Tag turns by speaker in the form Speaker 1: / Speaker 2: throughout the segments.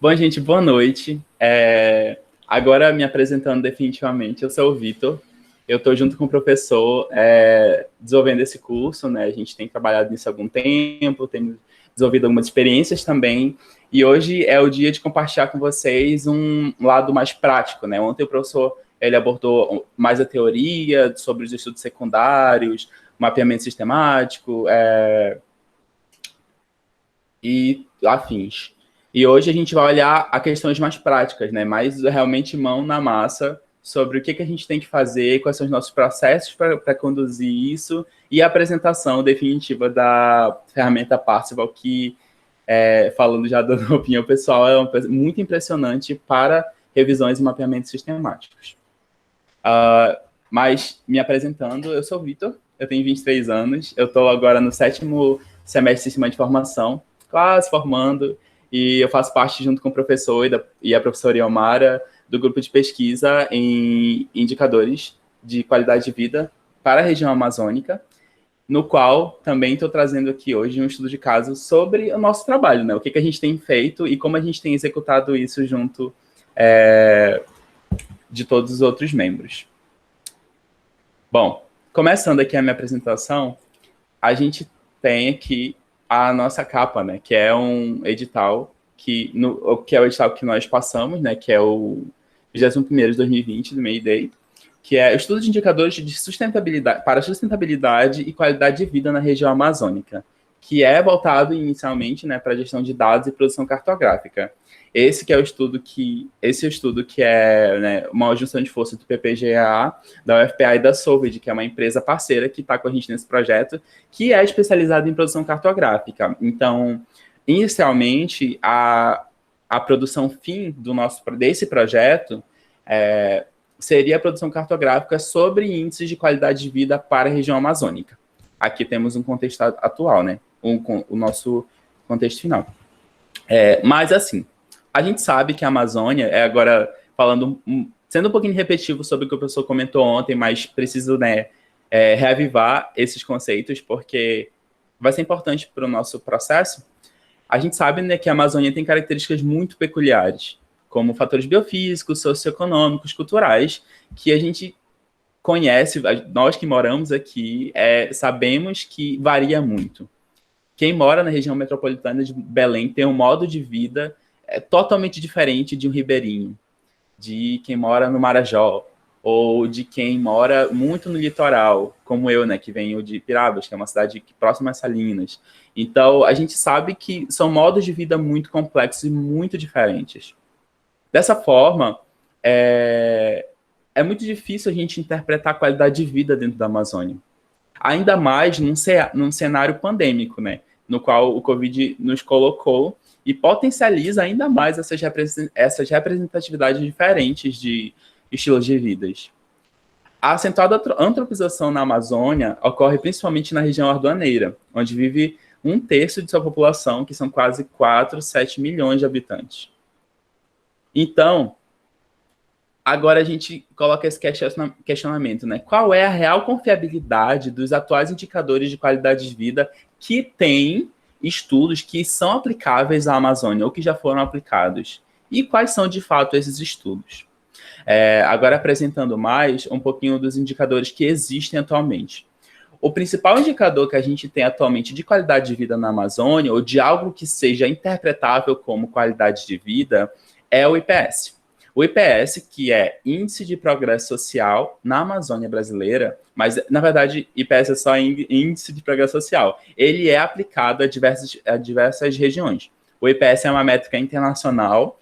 Speaker 1: Bom, gente, boa noite. Agora, me apresentando definitivamente, eu sou o Vitor. Eu estou junto com o professor desenvolvendo esse curso, né? A gente tem trabalhado nisso há algum tempo, tem desenvolvido algumas experiências também. E hoje é o dia de compartilhar com vocês um lado mais prático, né? Ontem o professor ele abordou mais a teoria sobre os estudos secundários, mapeamento sistemático e afins. E hoje a gente vai olhar a questões mais práticas, né? Mais realmente mão na massa sobre o que a gente tem que fazer, quais são os nossos processos para conduzir isso e a apresentação definitiva da ferramenta Parzival, que, falando já da opinião pessoal, é uma coisa muito impressionante para revisões e mapeamentos sistemáticos. Mas, me apresentando, eu sou o Vitor, eu tenho 23 anos, eu estou agora no 7º semestre de Sistema de Informação, quase formando, e eu faço parte, junto com o professor e a professora Iomara, do grupo de pesquisa em indicadores de qualidade de vida para a região amazônica, no qual também estou trazendo aqui hoje um estudo de caso sobre o nosso trabalho, né? O que a gente tem feito e como a gente tem executado isso junto de todos os outros membros. Bom, começando aqui a minha apresentação, a gente tem aqui a nossa capa, né, que é um edital que é o edital que nós passamos, né, que é o 21º de 2020 do Mayday, que é o estudo de indicadores de sustentabilidade para sustentabilidade e qualidade de vida na região amazônica, que é voltado inicialmente, né, para a gestão de dados e produção cartográfica. Esse é o estudo que é, né, uma junção de força do PPGA, da UFPA e da Solved, que é uma empresa parceira que está com a gente nesse projeto, que é especializada em produção cartográfica. Então, inicialmente, a produção fim desse projeto seria a produção cartográfica sobre índices de qualidade de vida para a região amazônica. Aqui temos um contexto atual, né? O nosso contexto final. Mas, assim, a gente sabe que a Amazônia, agora falando, sendo um pouquinho repetitivo sobre o que o professor comentou ontem, mas preciso, né, reavivar esses conceitos, porque vai ser importante para o nosso processo. A gente sabe, né, que a Amazônia tem características muito peculiares, como fatores biofísicos, socioeconômicos, culturais, que a gente conhece, nós que moramos aqui, sabemos que varia muito. Quem mora na região metropolitana de Belém tem um modo de vida totalmente diferente de um ribeirinho, de quem mora no Marajó, ou de quem mora muito no litoral, como eu, né, que venho de Pirabas, que é uma cidade próxima a Salinas. Então, a gente sabe que são modos de vida muito complexos e muito diferentes. Dessa forma, é muito difícil a gente interpretar a qualidade de vida dentro da Amazônia. Ainda mais num cenário pandêmico, né? No qual o Covid nos colocou e potencializa ainda mais essas representatividades diferentes de estilos de vidas. A acentuada antropização na Amazônia ocorre principalmente na região ardoaneira, onde vive 1/3 de sua população, que são quase 7 milhões de habitantes. Então, agora a gente coloca esse questionamento, né? Qual é a real confiabilidade dos atuais indicadores de qualidade de vida que têm estudos que são aplicáveis à Amazônia ou que já foram aplicados? E quais são, de fato, esses estudos? Agora, apresentando mais um pouquinho dos indicadores que existem atualmente. O principal indicador que a gente tem atualmente de qualidade de vida na Amazônia, ou de algo que seja interpretável como qualidade de vida, é o IPS. O IPS, que é Índice de Progresso Social na Amazônia Brasileira, mas, na verdade, IPS é só Índice de Progresso Social. Ele é aplicado a diversas regiões. O IPS é uma métrica internacional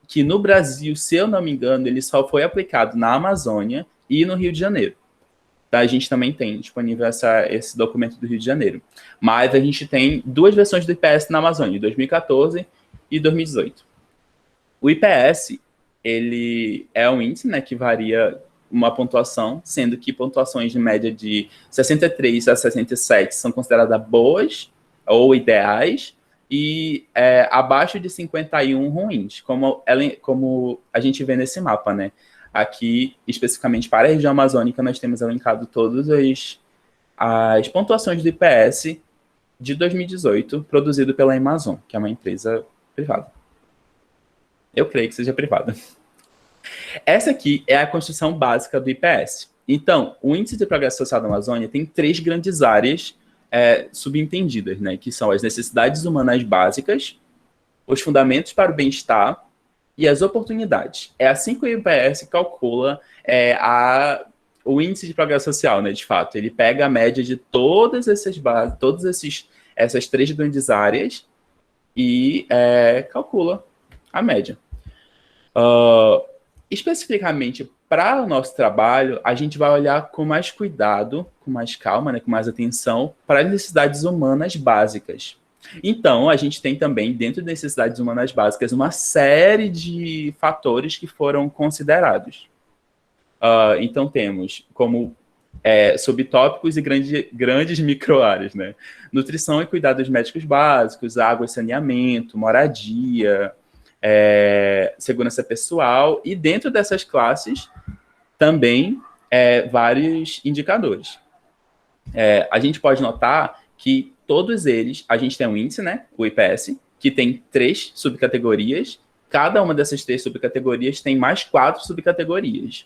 Speaker 1: que, no Brasil, se eu não me engano, ele só foi aplicado na Amazônia e no Rio de Janeiro. A gente também tem disponível esse documento do Rio de Janeiro. Mas a gente tem duas versões do IPS na Amazônia, 2014 e 2018. O IPS, ele é um índice, né, que varia uma pontuação, sendo que pontuações de média de 63 a 67 são consideradas boas ou ideais, e abaixo de 51 ruins, como a gente vê nesse mapa, né? Aqui, especificamente para a região amazônica, nós temos elencado todas as pontuações do IPS de 2018, produzido pela Amazon, que é uma empresa privada. Eu creio que seja privada. Essa aqui é a construção básica do IPS. Então, o Índice de Progresso Social da Amazônia tem 3 grandes áreas subentendidas, né? Que são as necessidades humanas básicas, os fundamentos para o bem-estar e as oportunidades. É assim que o IPS calcula o índice de progresso social, né? De fato, ele pega a média de todas essas 3 grandes áreas e calcula a média. Especificamente para o nosso trabalho, a gente vai olhar com mais cuidado, com mais calma, né, com mais atenção para as necessidades humanas básicas. Então, a gente tem também, dentro das necessidades humanas básicas, uma série de fatores que foram considerados. Então, temos como subtópicos e grandes microáreas, né? Nutrição e cuidados médicos básicos, água e saneamento, moradia, segurança pessoal, e dentro dessas classes também vários indicadores. A gente pode notar que todos eles, a gente tem um índice, né, o IPS, que tem 3 subcategorias, cada uma dessas 3 subcategorias tem mais 4 subcategorias.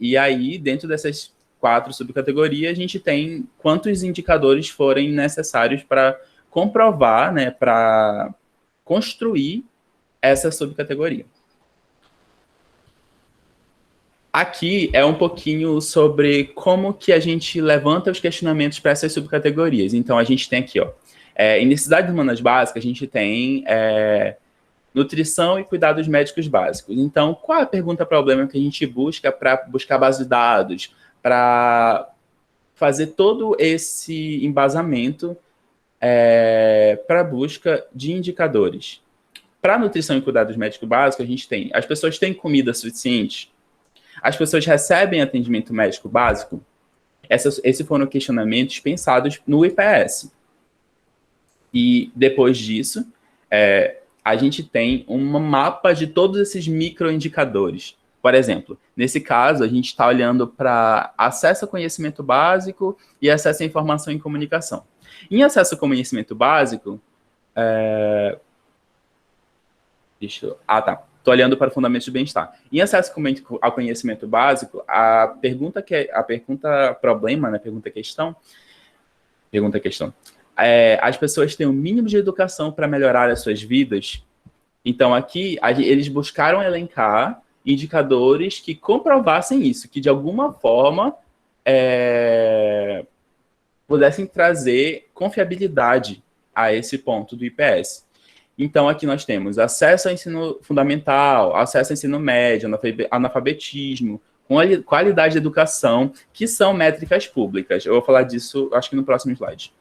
Speaker 1: E aí, dentro dessas 4 subcategorias, a gente tem quantos indicadores forem necessários para comprovar, né, para construir essa subcategoria. Aqui é um pouquinho sobre como que a gente levanta os questionamentos para essas subcategorias. Então, a gente tem aqui, em necessidades humanas básicas, a gente tem nutrição e cuidados médicos básicos. Então, qual é a pergunta-problema que a gente busca para buscar base de dados, para fazer todo esse embasamento para a busca de indicadores? Para nutrição e cuidados médicos básicos, a gente tem: as pessoas têm comida suficiente? As pessoas recebem atendimento médico básico? Esses foram questionamentos pensados no IPS. E depois disso, a gente tem um mapa de todos esses microindicadores. Por exemplo, nesse caso, a gente está olhando para acesso a conhecimento básico e acesso à informação e comunicação. Em acesso ao conhecimento básico, Estou olhando para fundamentos de bem-estar. Em acesso ao conhecimento básico, a pergunta-questão, as pessoas têm o mínimo de educação para melhorar as suas vidas? Então, aqui, eles buscaram elencar indicadores que comprovassem isso, que de alguma forma pudessem trazer confiabilidade a esse ponto do IPS. Então, aqui nós temos acesso ao ensino fundamental, acesso ao ensino médio, analfabetismo, qualidade de educação, que são métricas públicas. Eu vou falar disso, acho que no próximo slide.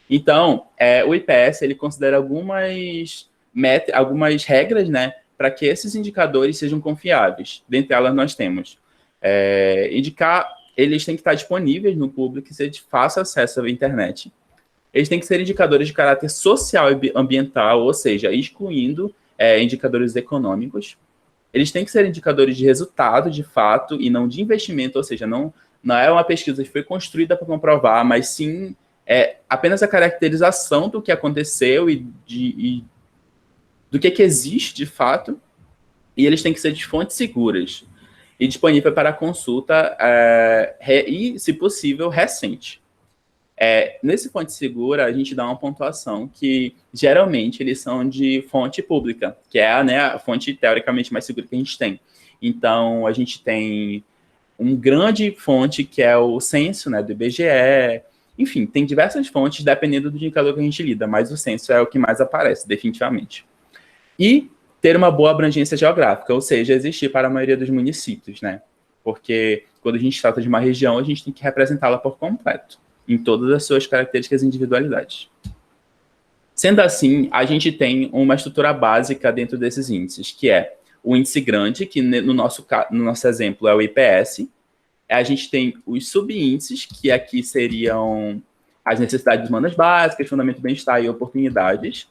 Speaker 1: Então, o IPS, ele considera algumas regras, né, para que esses indicadores sejam confiáveis. Dentre elas, nós temos eles têm que estar disponíveis no público, que seja de fácil acesso à internet. Eles têm que ser indicadores de caráter social e ambiental, ou seja, excluindo indicadores econômicos. Eles têm que ser indicadores de resultado, de fato, e não de investimento, ou seja, não é uma pesquisa que foi construída para comprovar, mas sim apenas a caracterização do que aconteceu e do que existe, de fato. E eles têm que ser de fontes seguras e disponível para consulta e, se possível, recente. Nesse fonte segura, a gente dá uma pontuação que, geralmente, eles são de fonte pública, que é a fonte, teoricamente, mais segura que a gente tem. Então, a gente tem um grande fonte, que é o censo, né, do IBGE. Enfim, tem diversas fontes, dependendo do indicador que a gente lida, mas o censo é o que mais aparece, definitivamente. E ter uma boa abrangência geográfica, ou seja, existir para a maioria dos municípios, né? Porque, quando a gente trata de uma região, a gente tem que representá-la por completo, em todas as suas características e individualidades. Sendo assim, a gente tem uma estrutura básica dentro desses índices, que é o índice grande, que no nosso exemplo é o IPS. A gente tem os subíndices, que aqui seriam as necessidades humanas básicas, fundamento do bem-estar e oportunidades.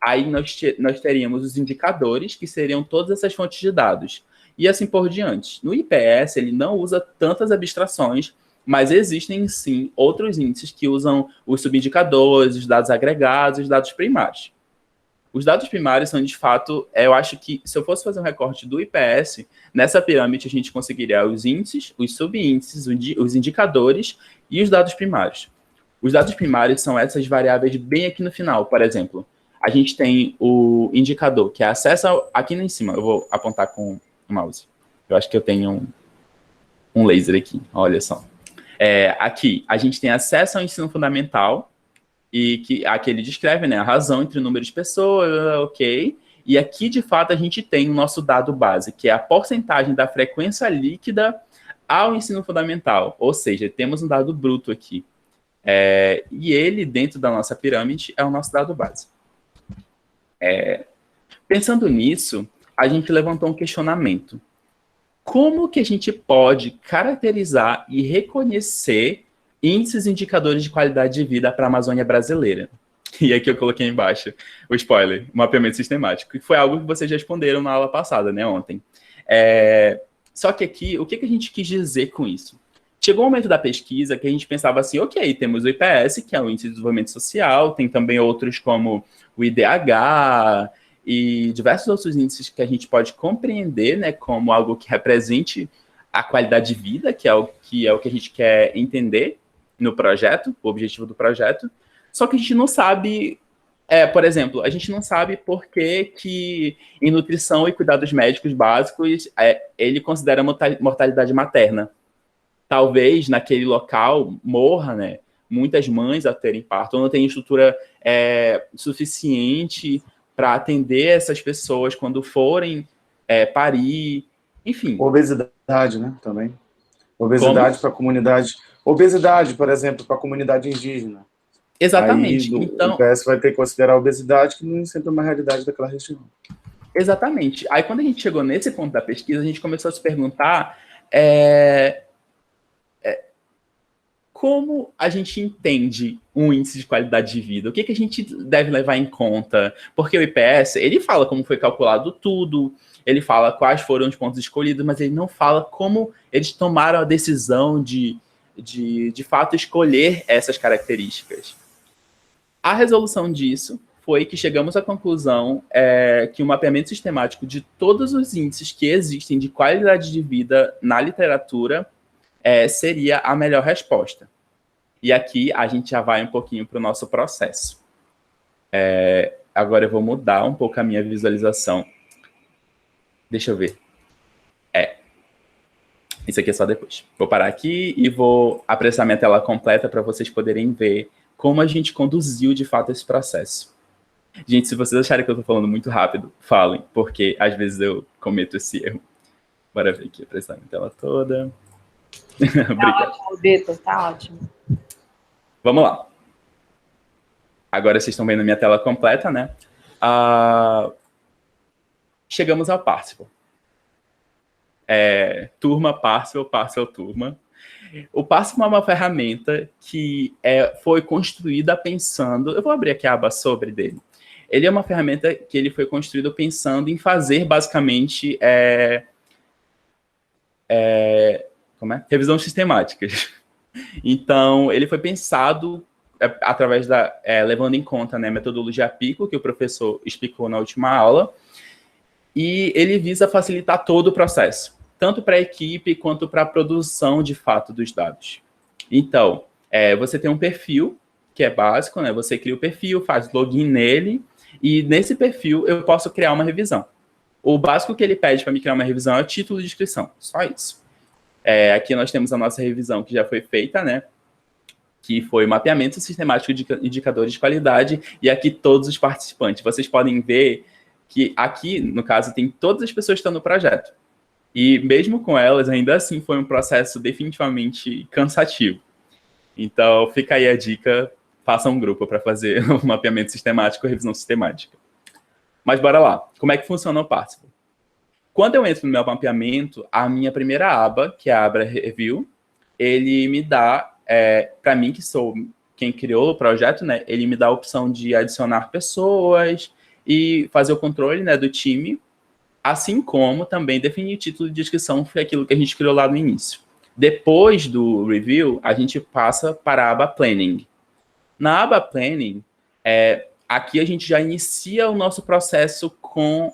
Speaker 1: Aí nós teríamos os indicadores, que seriam todas essas fontes de dados. E assim por diante. No IPS, ele não usa tantas abstrações, mas existem, sim, outros índices que usam os subindicadores, os dados agregados, os dados primários. Os dados primários são, de fato, eu acho que se eu fosse fazer um recorte do IPS, nessa pirâmide a gente conseguiria os índices, os subíndices, os indicadores e os dados primários. Os dados primários são essas variáveis bem aqui no final. Por exemplo, a gente tem o indicador, que é acesso aqui em cima. Eu vou apontar com o mouse. Eu acho que eu tenho um laser aqui, olha só. Aqui, a gente tem acesso ao ensino fundamental, e que aqui ele descreve, né, a razão entre o número de pessoas, ok. E aqui, de fato, a gente tem o nosso dado base, que é a porcentagem da frequência líquida ao ensino fundamental. Ou seja, temos um dado bruto aqui. E ele, dentro da nossa pirâmide, é o nosso dado base. Pensando nisso, a gente levantou um questionamento. Como que a gente pode caracterizar e reconhecer índices e indicadores de qualidade de vida para a Amazônia brasileira? E aqui eu coloquei embaixo o spoiler, mapeamento sistemático, que foi algo que vocês responderam na aula passada, né, ontem. Só que aqui, o que a gente quis dizer com isso? Chegou o momento da pesquisa que a gente pensava assim, ok, temos o IPS, que é o Índice de Desenvolvimento Social, tem também outros como o IDH e diversos outros índices que a gente pode compreender, né, como algo que represente a qualidade de vida, que é o que a gente quer entender no projeto, o objetivo do projeto. Só que a gente não sabe, por exemplo, a gente não sabe por que em nutrição e cuidados médicos básicos ele considera mortalidade materna. Talvez naquele local morra, né, muitas mães a terem parto, ou não tem estrutura suficiente para atender essas pessoas quando forem parir, enfim.
Speaker 2: Obesidade, né, também. Obesidade para a comunidade. Obesidade, por exemplo, para a comunidade indígena.
Speaker 1: Exatamente.
Speaker 2: Aí
Speaker 1: então,
Speaker 2: o IPS vai ter que considerar a obesidade, que nem sempre é uma realidade daquela região.
Speaker 1: Exatamente. Aí, quando a gente chegou nesse ponto da pesquisa, a gente começou a se perguntar como a gente entende um índice de qualidade de vida? O que a gente deve levar em conta? Porque o IPS, ele fala como foi calculado tudo, ele fala quais foram os pontos escolhidos, mas ele não fala como eles tomaram a decisão de fato, escolher essas características. A resolução disso foi que chegamos à conclusão que o mapeamento sistemático de todos os índices que existem de qualidade de vida na literatura seria a melhor resposta. E aqui a gente já vai um pouquinho para o nosso processo. Agora eu vou mudar um pouco a minha visualização. Deixa eu ver. Isso aqui é só depois. Vou parar aqui e vou apresentar minha tela completa para vocês poderem ver como a gente conduziu de fato esse processo. Gente, se vocês acharem que eu estou falando muito rápido, falem, porque às vezes eu cometo esse erro. Bora ver aqui, apresentar minha tela toda.
Speaker 3: Tá ótimo, Beto, tá ótimo.
Speaker 1: Vamos lá. Agora vocês estão vendo minha tela completa, né? Chegamos ao Parsifal. Turma, Parsifal, Parsifal, turma. O Parsifal é uma ferramenta que foi construída pensando... Eu vou abrir aqui a aba sobre dele. Ele é uma ferramenta que ele foi construído pensando em fazer, basicamente, revisão sistemática. Então, ele foi pensado através levando em conta, né, a metodologia PICO, que o professor explicou na última aula, e ele visa facilitar todo o processo, tanto para a equipe quanto para a produção, de fato, dos dados. Então, você tem um perfil, que é básico, né? Você cria o perfil, faz login nele, e nesse perfil eu posso criar uma revisão. O básico que ele pede para me criar uma revisão é o título de inscrição, só isso. Aqui nós temos a nossa revisão que já foi feita, né? Que foi mapeamento sistemático de indicadores de qualidade, e aqui todos os participantes. Vocês podem ver que aqui, no caso, tem todas as pessoas que estão no projeto. E mesmo com elas, ainda assim, foi um processo definitivamente cansativo. Então, fica aí a dica, faça um grupo para fazer o mapeamento sistemático, revisão sistemática. Mas bora lá. Como é que funciona o Parsifal? Quando eu entro no meu mapeamento, a minha primeira aba, que é a aba Review, ele me dá, para mim, que sou quem criou o projeto, né, ele me dá a opção de adicionar pessoas e fazer o controle, né, do time, assim como também definir o título de descrição, foi aquilo que a gente criou lá no início. Depois do Review, a gente passa para a aba Planning. Na aba Planning, aqui a gente já inicia o nosso processo com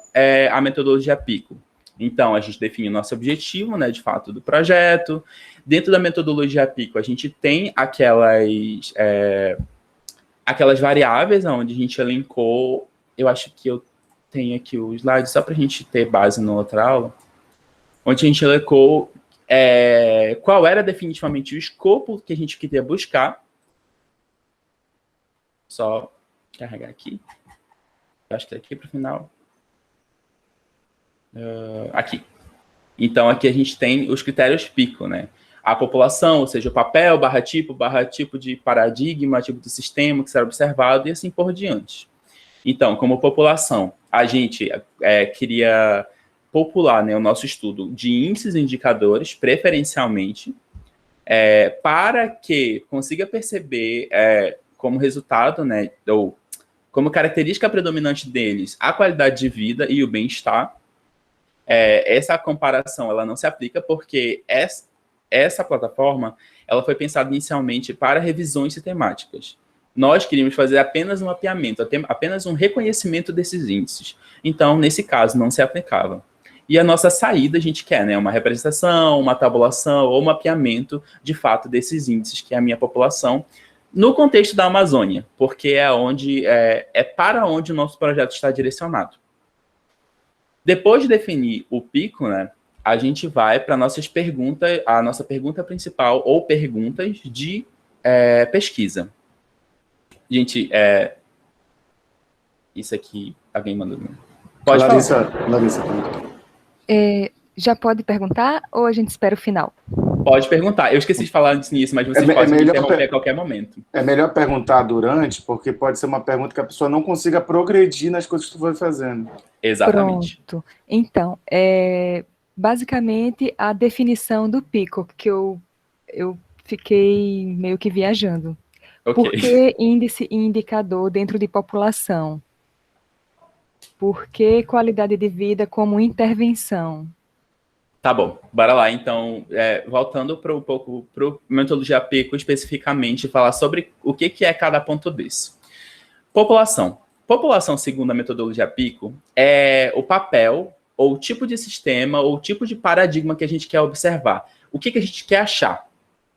Speaker 1: a metodologia PICO. Então, a gente define o nosso objetivo, né, de fato, do projeto. Dentro da metodologia PICO, a gente tem aquelas variáveis onde a gente elencou. Eu acho que eu tenho aqui o slide, só para a gente ter base na outra aula, onde a gente elencou qual era definitivamente o escopo que a gente queria buscar. Só carregar aqui. Acho que é aqui para o final. Aqui. Então, aqui a gente tem os critérios PICO, né? A população, ou seja, o papel, barra-tipo de paradigma, tipo de sistema que será observado e assim por diante. Então, como população, a gente queria popular, né, o nosso estudo de índices e indicadores, preferencialmente, para que consiga perceber como resultado, né, ou como característica predominante deles, a qualidade de vida e o bem-estar. Essa comparação ela não se aplica porque essa plataforma ela foi pensada inicialmente para revisões sistemáticas. Nós queríamos fazer apenas um mapeamento, apenas um reconhecimento desses índices. Então, nesse caso, não se aplicava. E a nossa saída, a gente quer, né, uma representação, uma tabulação ou mapeamento, de fato, desses índices, que é a minha população, no contexto da Amazônia, porque é para onde o nosso projeto está direcionado. Depois de definir o PICO, né, a gente vai para a nossa pergunta principal, ou perguntas de pesquisa. Gente, isso aqui, alguém mandou. Pode falar.
Speaker 2: Larissa.
Speaker 3: Já pode perguntar ou a gente espera o final?
Speaker 1: Pode perguntar. Eu esqueci de falar nisso, mas você pode me interromper a qualquer momento.
Speaker 2: É melhor perguntar durante, porque pode ser uma pergunta que a pessoa não consiga progredir nas coisas que tu vai fazendo.
Speaker 1: Exatamente.
Speaker 3: Pronto. Então, basicamente, a definição do PICO, que eu fiquei meio que viajando.
Speaker 1: Okay.
Speaker 3: Por que índice e indicador dentro de população? Por que qualidade de vida como intervenção?
Speaker 1: Tá bom, bora lá. Então, voltando para um pouco para a metodologia PICO especificamente, falar sobre o que é cada ponto desse. População. População, segundo a metodologia PICO, é o papel, ou o tipo de sistema, ou o tipo de paradigma que a gente quer observar. O que a gente quer achar?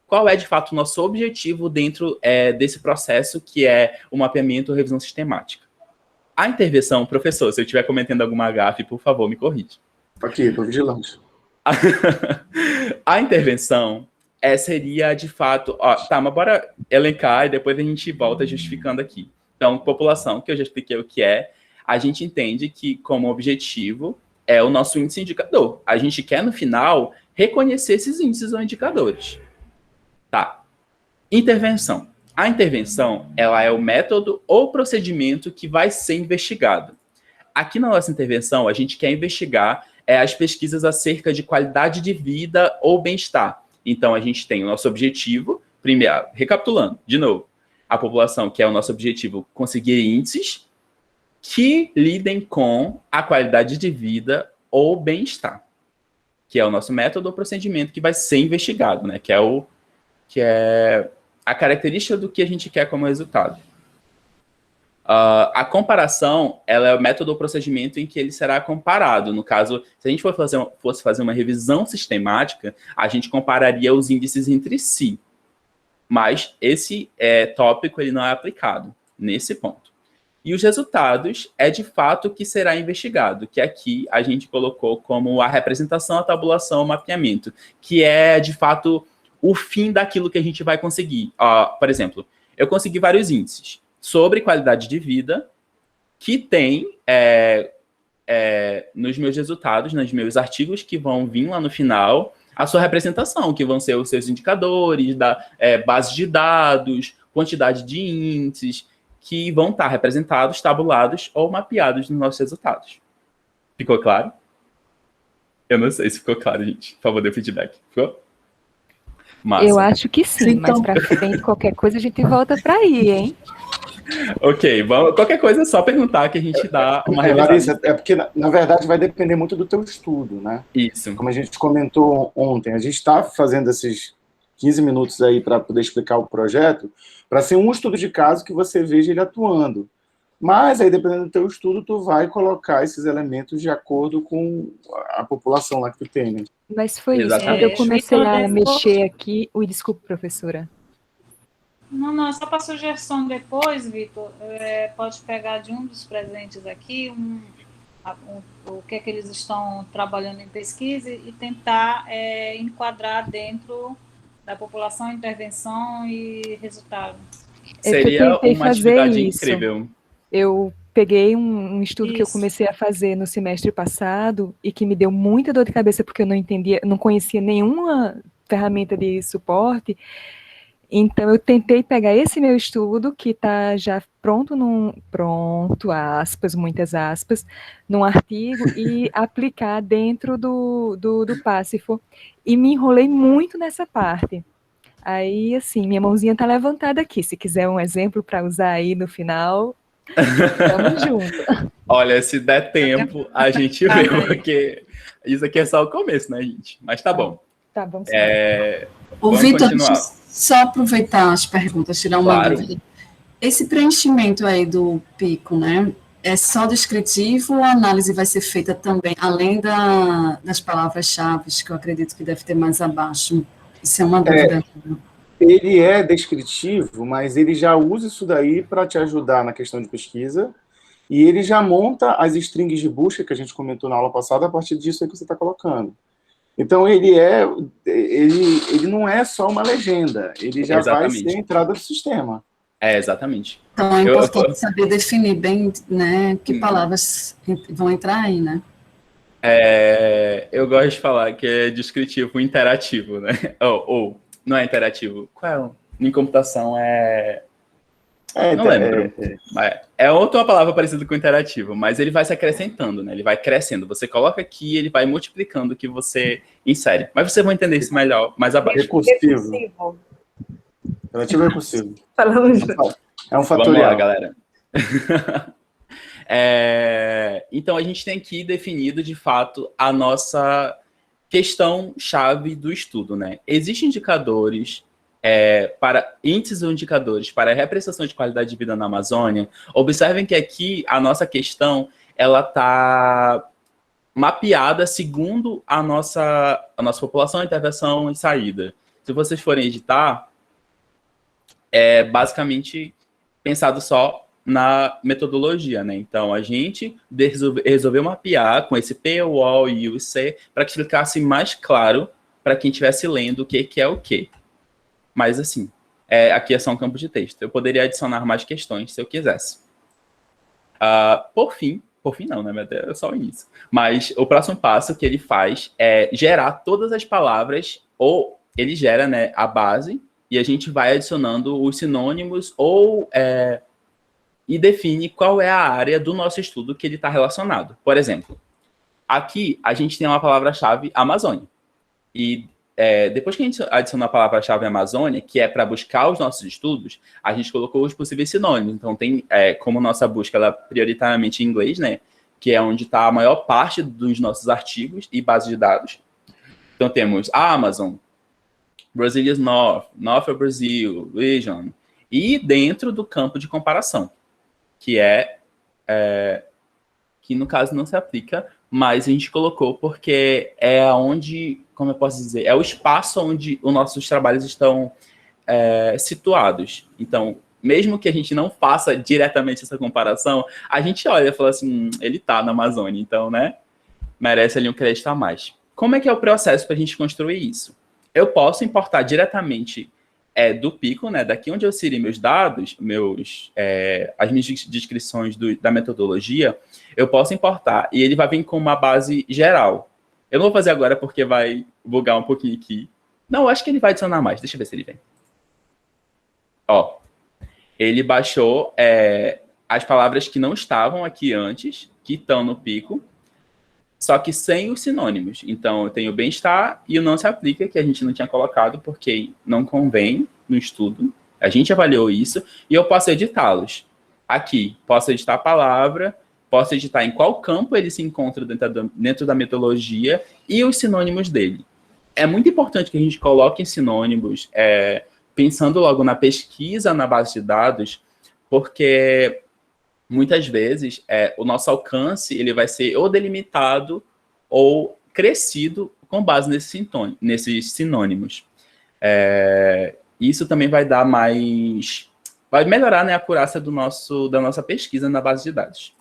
Speaker 1: Qual é, de fato, o nosso objetivo dentro desse processo, que é o mapeamento ou revisão sistemática? A intervenção, professor, se eu estiver cometendo alguma gafe, por favor, me corrija.
Speaker 2: Aqui, estou vigilante.
Speaker 1: A intervenção seria, de fato... mas bora elencar e depois a gente volta justificando aqui. Então, população, que eu já expliquei o que é, a gente entende que, como objetivo, é o nosso índice indicador. A gente quer, no final, reconhecer esses índices ou indicadores. Tá. Intervenção. A intervenção, ela é o método ou procedimento que vai ser investigado. Aqui na nossa intervenção, a gente quer investigar as pesquisas acerca de qualidade de vida ou bem-estar. Então, a gente tem o nosso objetivo, primeiro, recapitulando, de novo, a população, que é o nosso objetivo, conseguir índices que lidem com a qualidade de vida ou bem-estar, que é o nosso método ou procedimento que vai ser investigado, né? Que é a característica do que a gente quer como resultado. A comparação, ela é o método ou procedimento em que ele será comparado. No caso, se a gente fosse fazer uma revisão sistemática, a gente compararia os índices entre si. Mas esse tópico ele não é aplicado nesse ponto. E os resultados de fato o que será investigado, que aqui a gente colocou como a representação, a tabulação, o mapeamento, que é, de fato, o fim daquilo que a gente vai conseguir. Por exemplo, eu consegui vários índices sobre qualidade de vida, que tem nos meus resultados, nos meus artigos que vão vir lá no final, a sua representação, que vão ser os seus indicadores, base de dados, quantidade de índices, que vão estar representados, tabulados ou mapeados nos nossos resultados. Ficou claro? Eu não sei se ficou claro, gente. Por favor, dê feedback. Ficou? Massa. Eu
Speaker 3: acho que sim, então... mas para frente, qualquer coisa a gente volta para aí, hein?
Speaker 1: Ok, qualquer coisa é só perguntar que a gente dá uma revisada.
Speaker 2: Larissa, porque, na verdade, vai depender muito do teu estudo, né?
Speaker 1: Isso.
Speaker 2: Como a gente comentou ontem, a gente está fazendo esses 15 minutos aí para poder explicar o projeto, para ser um estudo de caso que você veja ele atuando. Mas aí, dependendo do teu estudo, tu vai colocar esses elementos de acordo com a população lá que tu tem, né?
Speaker 3: Mas foi isso. Quando
Speaker 1: Exatamente.
Speaker 3: eu comecei
Speaker 4: Vitor,
Speaker 3: a
Speaker 4: depois...
Speaker 3: mexer aqui... Ui, desculpa, professora.
Speaker 4: Não, é só para sugestão depois, Vitor. Pode pegar de um dos presentes aqui o que é que eles estão trabalhando em pesquisa e tentar enquadrar dentro da população, intervenção e resultado.
Speaker 1: Seria
Speaker 3: tentei
Speaker 1: uma
Speaker 3: fazer
Speaker 1: atividade
Speaker 3: isso.
Speaker 1: incrível.
Speaker 3: Eu peguei um estudo que eu
Speaker 4: Isso.
Speaker 3: comecei a fazer no semestre passado e que me deu muita dor de cabeça porque eu não entendia, não conhecia nenhuma ferramenta de suporte. Então eu tentei pegar esse meu estudo que está já pronto, aspas, muitas aspas, num artigo e aplicar dentro do Pacifo. E me enrolei muito nessa parte. Aí, assim, minha mãozinha tá levantada aqui. Se quiser um exemplo para usar aí no final, tamo junto.
Speaker 1: Olha, se der tempo, a gente vê, porque isso aqui é só o começo, né, gente? Mas tá bom.
Speaker 3: Tá, vamos
Speaker 5: Ô,
Speaker 1: vamos
Speaker 5: Vitor,
Speaker 1: continuar.
Speaker 5: deixa eu só aproveitar as perguntas, tirar uma
Speaker 1: Claro.
Speaker 5: dúvida. Esse preenchimento aí do pico, né? É só descritivo ou a análise vai ser feita também, além das palavras-chave, que eu acredito que deve ter mais abaixo? Isso é uma dúvida.
Speaker 2: Ele é descritivo, mas ele já usa isso daí para te ajudar na questão de pesquisa, e ele já monta as strings de busca que a gente comentou na aula passada a partir disso aí que você está colocando. Então, ele não é só uma legenda, ele já
Speaker 1: Exatamente.
Speaker 2: vai ser a entrada do sistema.
Speaker 1: Exatamente.
Speaker 5: Então, é importante saber definir bem, né, que palavras vão entrar aí, né?
Speaker 1: Eu gosto de falar que é descritivo interativo, né? Ou não é interativo. Qual é? Em computação não lembro. É outra palavra parecida com interativo, mas ele vai se acrescentando, né? Ele vai crescendo. Você coloca aqui, ele vai multiplicando o que você insere. Mas vocês vão entender isso melhor mais abaixo.
Speaker 2: Recursivo. Relativo recursivo.
Speaker 3: Falando junto.
Speaker 2: É um
Speaker 1: Vamos
Speaker 2: fatorial.
Speaker 1: lá, galera. Então, a gente tem aqui definido, de fato, a nossa questão-chave do estudo, né? Existem indicadores índices ou indicadores para a representação de qualidade de vida na Amazônia. Observem que aqui a nossa questão ela está mapeada segundo a nossa população, intervenção e saída. Se vocês forem editar, é basicamente pensado só na metodologia, né? Então, a gente resolveu mapear com esse P, o O e o C para que ficasse mais claro para quem estivesse lendo o que é o quê. Mas, assim, aqui é só um campo de texto. Eu poderia adicionar mais questões se eu quisesse. Por fim não, né? É só o início. Mas o próximo passo que ele faz é gerar todas as palavras, ou ele gera, né, a base, e a gente vai adicionando os sinônimos e define qual é a área do nosso estudo que ele está relacionado. Por exemplo, aqui a gente tem uma palavra-chave Amazônia. E depois que a gente adicionou a palavra-chave Amazônia, que é para buscar os nossos estudos, a gente colocou os possíveis sinônimos. Então, tem como nossa busca ela é prioritariamente em inglês, né? Que é onde está a maior parte dos nossos artigos e bases de dados. Então, temos Amazon, Brazilia's North Brazil, Region, e dentro do campo de comparação, que que no caso não se aplica, mas a gente colocou porque é onde, como eu posso dizer, é o espaço onde os nossos trabalhos estão situados. Então, mesmo que a gente não faça diretamente essa comparação, a gente olha e fala assim, ele está na Amazônia, então, né, merece ali um crédito a mais. Como é que é o processo para a gente construir isso? Eu posso importar diretamente do Pico, né, daqui onde eu inseri meus dados, as minhas descrições da metodologia, eu posso importar e ele vai vir com uma base geral. Eu não vou fazer agora porque vai bugar um pouquinho aqui. Não, acho que ele vai adicionar mais. Deixa eu ver se ele vem. Ó, ele baixou as palavras que não estavam aqui antes, que estão no Pico, só que sem os sinônimos. Então, eu tenho bem-estar e o não se aplica, que a gente não tinha colocado, porque não convém no estudo. A gente avaliou isso e eu posso editá-los. Aqui, posso editar a palavra, posso editar em qual campo ele se encontra dentro da metodologia e os sinônimos dele. É muito importante que a gente coloque sinônimos, pensando logo na pesquisa, na base de dados, porque muitas vezes, o nosso alcance ele vai ser ou delimitado ou crescido com base nesses sinônimos. Isso também vai dar vai melhorar, né, a acurácia da nossa pesquisa na base de dados.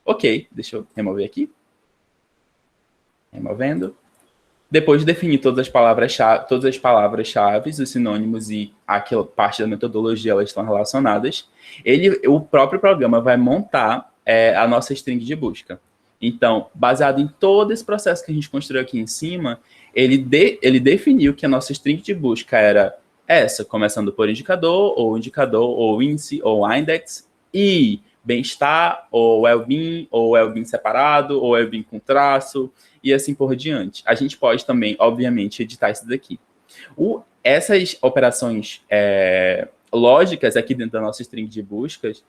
Speaker 1: Ok, deixa eu remover aqui. Removendo. Depois de definir todas as palavras-chave, os sinônimos e aquela parte da metodologia, elas estão relacionadas, o próprio programa vai montar a nossa string de busca. Então, baseado em todo esse processo que a gente construiu aqui em cima, ele definiu que a nossa string de busca era essa, começando por indicador, ou índice, ou index, e bem-estar, ou well-being separado, ou well-being com traço, e assim por diante. A gente pode também, obviamente, editar isso daqui. Essas operações lógicas aqui dentro da nossa string de buscas,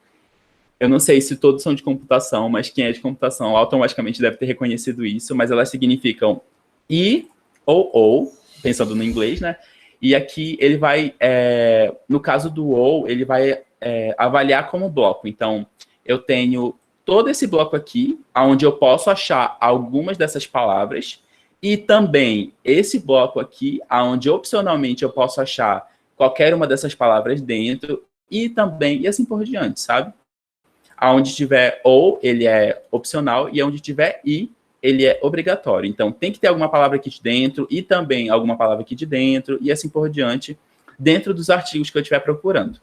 Speaker 1: eu não sei se todos são de computação, mas quem é de computação automaticamente deve ter reconhecido isso, mas elas significam e ou, pensando no inglês, né? E aqui ele vai, no caso do ou, ele vai avaliar como bloco. Então, eu tenho todo esse bloco aqui, onde eu posso achar algumas dessas palavras, e também esse bloco aqui, onde opcionalmente eu posso achar qualquer uma dessas palavras dentro, e também, e assim por diante, sabe? Aonde tiver ou, ele é opcional, e onde tiver i, ele é obrigatório. Então, tem que ter alguma palavra aqui de dentro, e também alguma palavra aqui de dentro, e assim por diante, dentro dos artigos que eu estiver procurando.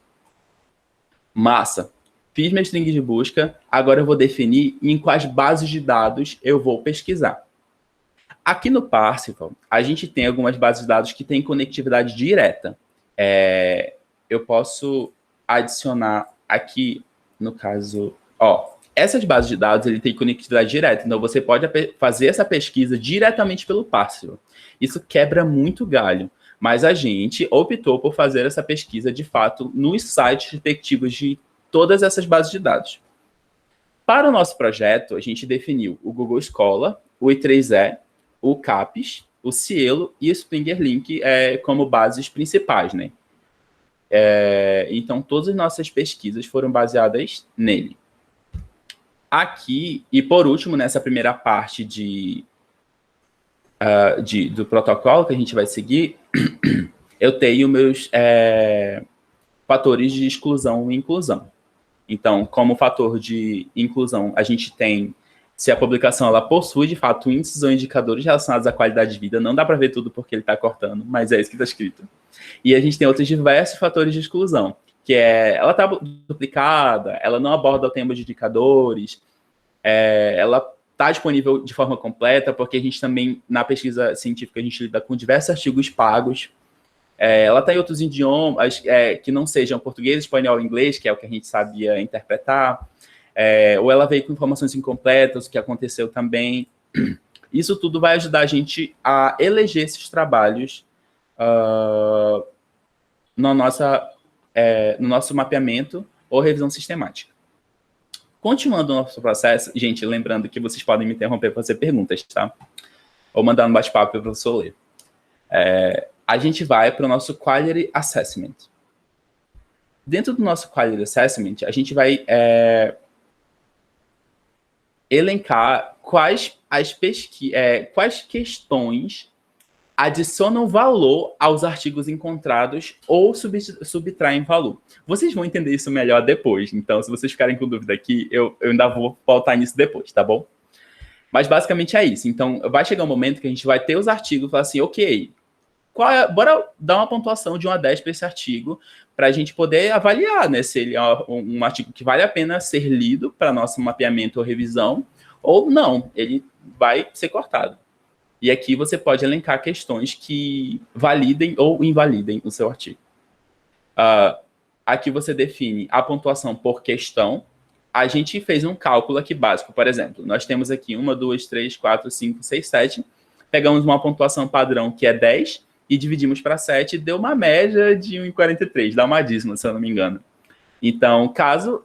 Speaker 1: Massa! Fiz minha string de busca, agora eu vou definir em quais bases de dados eu vou pesquisar. Aqui no Parsifal, a gente tem algumas bases de dados que têm conectividade direta. Eu posso adicionar aqui, no caso, essas bases de dados ele tem conectividade direta, então você pode fazer essa pesquisa diretamente pelo Parsifal. Isso quebra muito galho, mas a gente optou por fazer essa pesquisa, de fato, nos sites respectivos de todas essas bases de dados. Para o nosso projeto, a gente definiu o Google Scholar, o I3E, o CAPES, o Cielo e o Springer Link como bases principais, né? Então, todas as nossas pesquisas foram baseadas nele. Aqui, e por último, nessa primeira parte do protocolo que a gente vai seguir, eu tenho meus fatores de exclusão e inclusão. Então, como fator de inclusão, a gente tem se a publicação ela possui, de fato, índices ou indicadores relacionados à qualidade de vida. Não dá para ver tudo porque ele está cortando, mas é isso que está escrito. E a gente tem outros diversos fatores de exclusão, que ela está duplicada, ela não aborda o tema de indicadores, ela está disponível de forma completa, porque a gente também, na pesquisa científica, a gente lida com diversos artigos pagos. Ela está em outros idiomas que não sejam português, espanhol e inglês, que é o que a gente sabia interpretar. Ou ela veio com informações incompletas, o que aconteceu também. Isso tudo vai ajudar a gente a eleger esses trabalhos no nosso mapeamento ou revisão sistemática. Continuando o nosso processo, gente, lembrando que vocês podem me interromper para fazer perguntas, tá? Ou mandar no bate-papo para o professor ler. A gente vai para o nosso Quality Assessment. Dentro do nosso Quality Assessment, a gente vai elencar quais questões adicionam valor aos artigos encontrados ou subtraem valor. Vocês vão entender isso melhor depois. Então, se vocês ficarem com dúvida aqui, eu ainda vou voltar nisso depois, tá bom? Mas, basicamente, é isso. Então, vai chegar um momento que a gente vai ter os artigos e falar assim, ok, bora dar uma pontuação de 1 a 10 para esse artigo, para a gente poder avaliar, né, se ele é um artigo que vale a pena ser lido para nosso mapeamento ou revisão, ou não, ele vai ser cortado. E aqui você pode elencar questões que validem ou invalidem o seu artigo. Aqui você define a pontuação por questão. A gente fez um cálculo aqui básico, por exemplo. Nós temos aqui 1, 2, 3, 4, 5, 6, 7. Pegamos uma pontuação padrão que é 10 e dividimos para 7 e deu uma média de 1,43. Dá uma dízima, se eu não me engano. Então, caso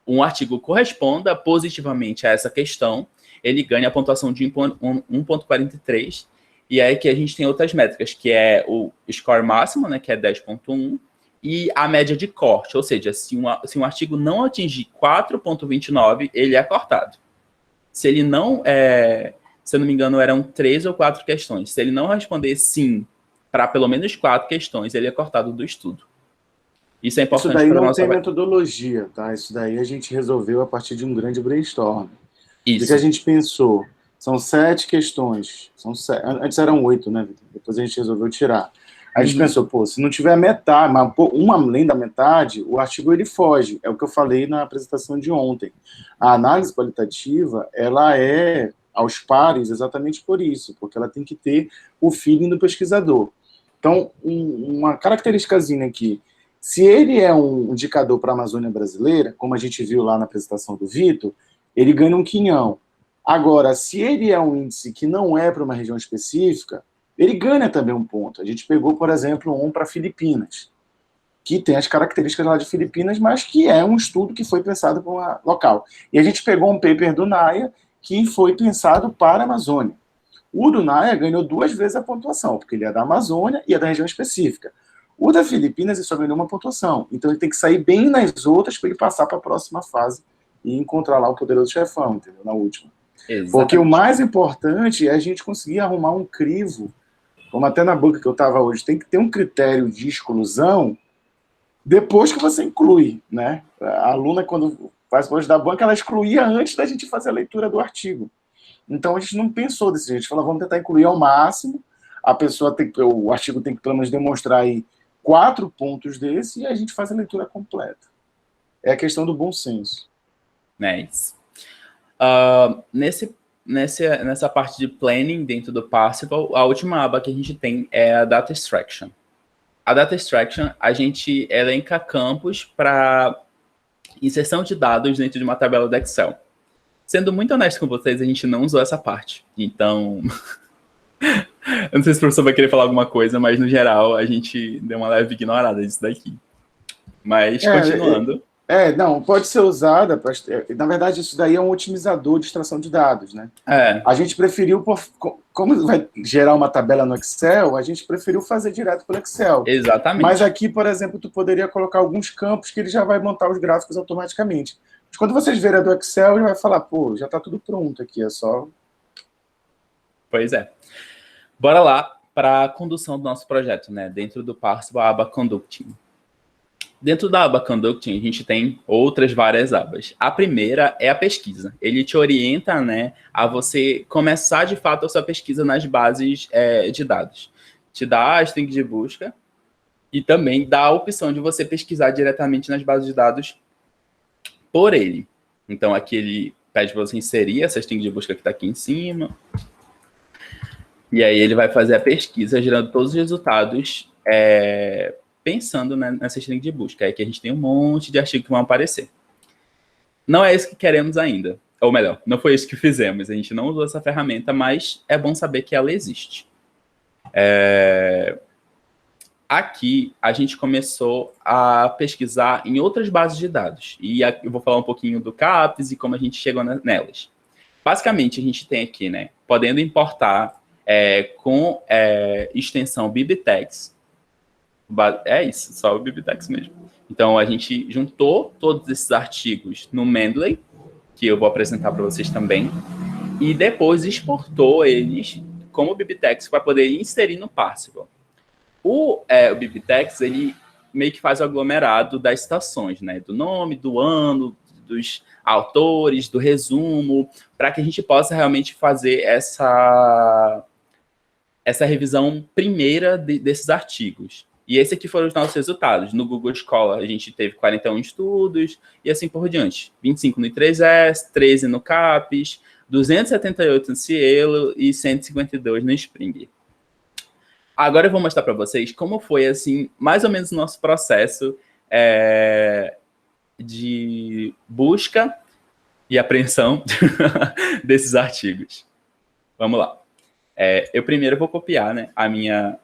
Speaker 1: um artigo corresponda positivamente a essa questão, ele ganha a pontuação de 1,43, e aí que a gente tem outras métricas, que é o score máximo, né, que é 10,1, e a média de corte, ou seja, se um artigo não atingir 4,29, ele é cortado. Se ele não, se eu não me engano, eram 3 ou 4 questões. Se ele não responder sim para pelo menos 4 questões, ele é cortado do estudo. Isso é importante
Speaker 2: Isso daí
Speaker 1: para a
Speaker 2: não
Speaker 1: nossa...
Speaker 2: tem metodologia, tá? Isso daí a gente resolveu a partir de um grande brainstorm. O
Speaker 1: Isso.
Speaker 2: que a gente pensou? São 7 questões. Antes eram 8, né, Vitor? Depois a gente resolveu tirar. A gente pensou, pô, se não tiver metade, mas uma além da metade, o artigo ele foge. É o que eu falei na apresentação de ontem. A análise qualitativa, ela é aos pares exatamente por isso, porque ela tem que ter o feeling do pesquisador. Então, uma característicazinha aqui, se ele é um indicador para a Amazônia brasileira, como a gente viu lá na apresentação do Vitor, ele ganha um quinhão. Agora, se ele é um índice que não é para uma região específica, ele ganha também um ponto. A gente pegou, por exemplo, um para Filipinas, que tem as características lá de Filipinas, mas que é um estudo que foi pensado para uma local. E a gente pegou um paper do NAIA que foi pensado para a Amazônia. O do NAIA ganhou 2 vezes a pontuação, porque ele é da Amazônia e é da região específica. O da Filipinas ele só ganhou uma pontuação. Então ele tem que sair bem nas outras para ele passar para a próxima fase e encontrar lá o poderoso chefão, entendeu? Na última. Exatamente. Porque o mais importante é a gente conseguir arrumar um crivo, como até na banca que eu estava hoje, tem que ter um critério de exclusão depois que você inclui, né? A aluna, quando faz parte da banca, ela excluía antes da gente fazer a leitura do artigo. Então a gente não pensou desse jeito, a gente falou, vamos tentar incluir ao máximo, o artigo tem que pelo menos demonstrar aí 4 pontos desse e a gente faz a leitura completa. É a questão do bom senso.
Speaker 1: É isso. Nessa parte de planning dentro do Parsifal, a última aba que a gente tem é a Data Extraction. A Data Extraction, a gente elenca campos para inserção de dados dentro de uma tabela do Excel. Sendo muito honesto com vocês, a gente não usou essa parte. Então, eu não sei se o professor vai querer falar alguma coisa, mas no geral a gente deu uma leve ignorada disso daqui. Mas, continuando...
Speaker 2: Não, pode ser usada, na verdade isso daí é um otimizador de extração de dados, né? A gente preferiu, como vai gerar uma tabela no Excel, a gente preferiu fazer direto pelo Excel.
Speaker 1: Exatamente.
Speaker 2: Mas aqui, por exemplo, tu poderia colocar alguns campos que ele já vai montar os gráficos automaticamente. Mas quando vocês verem a do Excel, ele vai falar, pô, já está tudo pronto aqui, é só...
Speaker 1: Pois é. Bora lá para a condução do nosso projeto, né? Dentro do Parsifal, a aba Conducting. Dentro da aba Conducting, a gente tem outras várias abas. A primeira é a pesquisa. Ele te orienta, né, a você começar, de fato, a sua pesquisa nas bases de dados. Te dá a string de busca e também dá a opção de você pesquisar diretamente nas bases de dados por ele. Então, aqui ele pede para você inserir essa string de busca que está aqui em cima. E aí ele vai fazer a pesquisa, gerando todos os resultados pensando nessa string de busca. É que a gente tem um monte de artigos que vão aparecer. Não é isso que queremos ainda. Ou melhor, não foi isso que fizemos. A gente não usou essa ferramenta, mas é bom saber que ela existe. Aqui, a gente começou a pesquisar em outras bases de dados. E eu vou falar um pouquinho do CAPES e como a gente chegou nelas. Basicamente, a gente tem aqui, né, podendo importar com extensão BibTeX. É isso, só o BibTeX mesmo. Então, a gente juntou todos esses artigos no Mendeley, que eu vou apresentar para vocês também, e depois exportou eles como BibTeX para poder inserir no Parsifal. O BibTeX, ele meio que faz o aglomerado das citações, né? Do nome, do ano, dos autores, do resumo, para que a gente possa realmente fazer essa revisão primeira desses artigos. E esse aqui foram os nossos resultados. No Google Scholar, a gente teve 41 estudos e assim por diante. 25 no I3S, 13 no CAPES, 278 no Cielo e 152 no Spring. Agora eu vou mostrar para vocês como foi, assim, mais ou menos o nosso processo de busca e apreensão desses artigos. Vamos lá. Eu primeiro vou copiar, né, a minha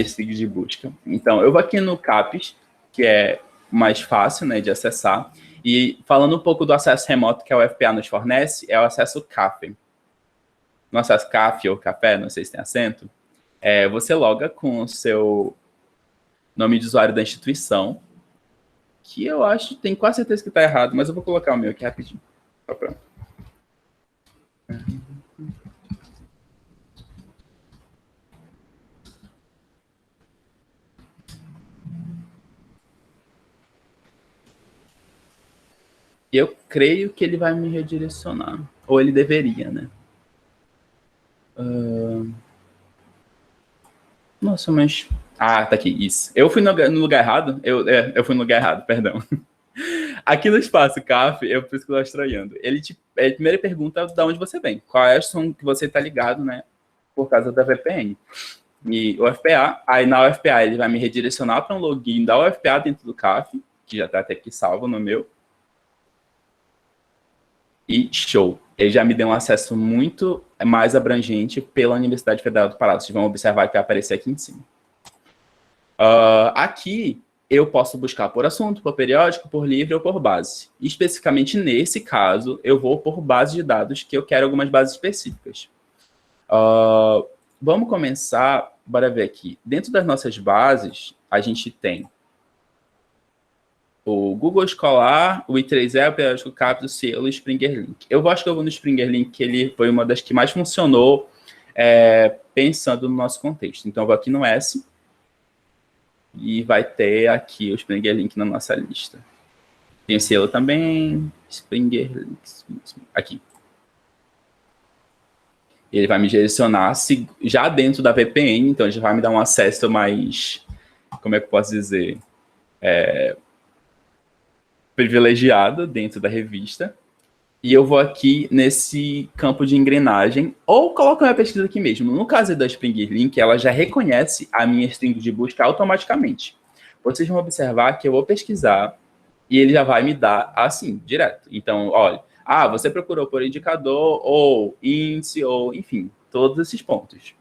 Speaker 1: string de busca. Então, eu vou aqui no CAPES, que é mais fácil, né, de acessar. E falando um pouco do acesso remoto que a UFPA nos fornece, é o acesso CAFE. No acesso CAFE ou café, não sei se tem acento, você loga com o seu nome de usuário da instituição, que eu acho, tenho quase certeza que está errado, mas eu vou colocar o meu aqui rapidinho. Só pra... Eu creio que ele vai me redirecionar. Ou ele deveria, né? Nossa, mas... Ah, tá aqui, isso. Eu fui no lugar errado? Eu fui no lugar errado, perdão. Aqui no espaço CAF, eu por isso que eu tô estranhando. Ele primeiro pergunta de onde você vem. Qual é o som que você tá ligado, né? Por causa da VPN. E UFPA, aí na UFPA ele vai me redirecionar para um login da UFPA dentro do CAF, que já tá até aqui salvo no meu. E show. Ele já me deu um acesso muito mais abrangente pela Universidade Federal do Pará. Vocês vão observar que vai aparecer aqui em cima. Aqui eu posso buscar por assunto, por periódico, por livre ou por base. E, especificamente nesse caso, eu vou por base de dados, que eu quero algumas bases específicas. Vamos começar, bora ver aqui. Dentro das nossas bases, a gente tem o Google Escolar, o I3E, o Periódico CAPES, o Cielo e o Springer Link. Acho que eu vou no Springer Link, que ele foi uma das que mais funcionou pensando no nosso contexto. Então, eu vou aqui no S e vai ter aqui o Springer Link na nossa lista. Tem o Cielo também, Springer Link, aqui. Ele vai me direcionar já dentro da VPN, então já vai me dar um acesso mais, como é que eu posso dizer, privilegiado dentro da revista. E eu vou aqui nesse campo de engrenagem, ou coloco a minha pesquisa aqui mesmo. No caso da Springer Link, ela já reconhece a minha string de busca automaticamente. Vocês vão observar que eu vou pesquisar e ele já vai me dar assim, direto. Então, olha, você procurou por indicador, ou índice, ou enfim, todos esses pontos.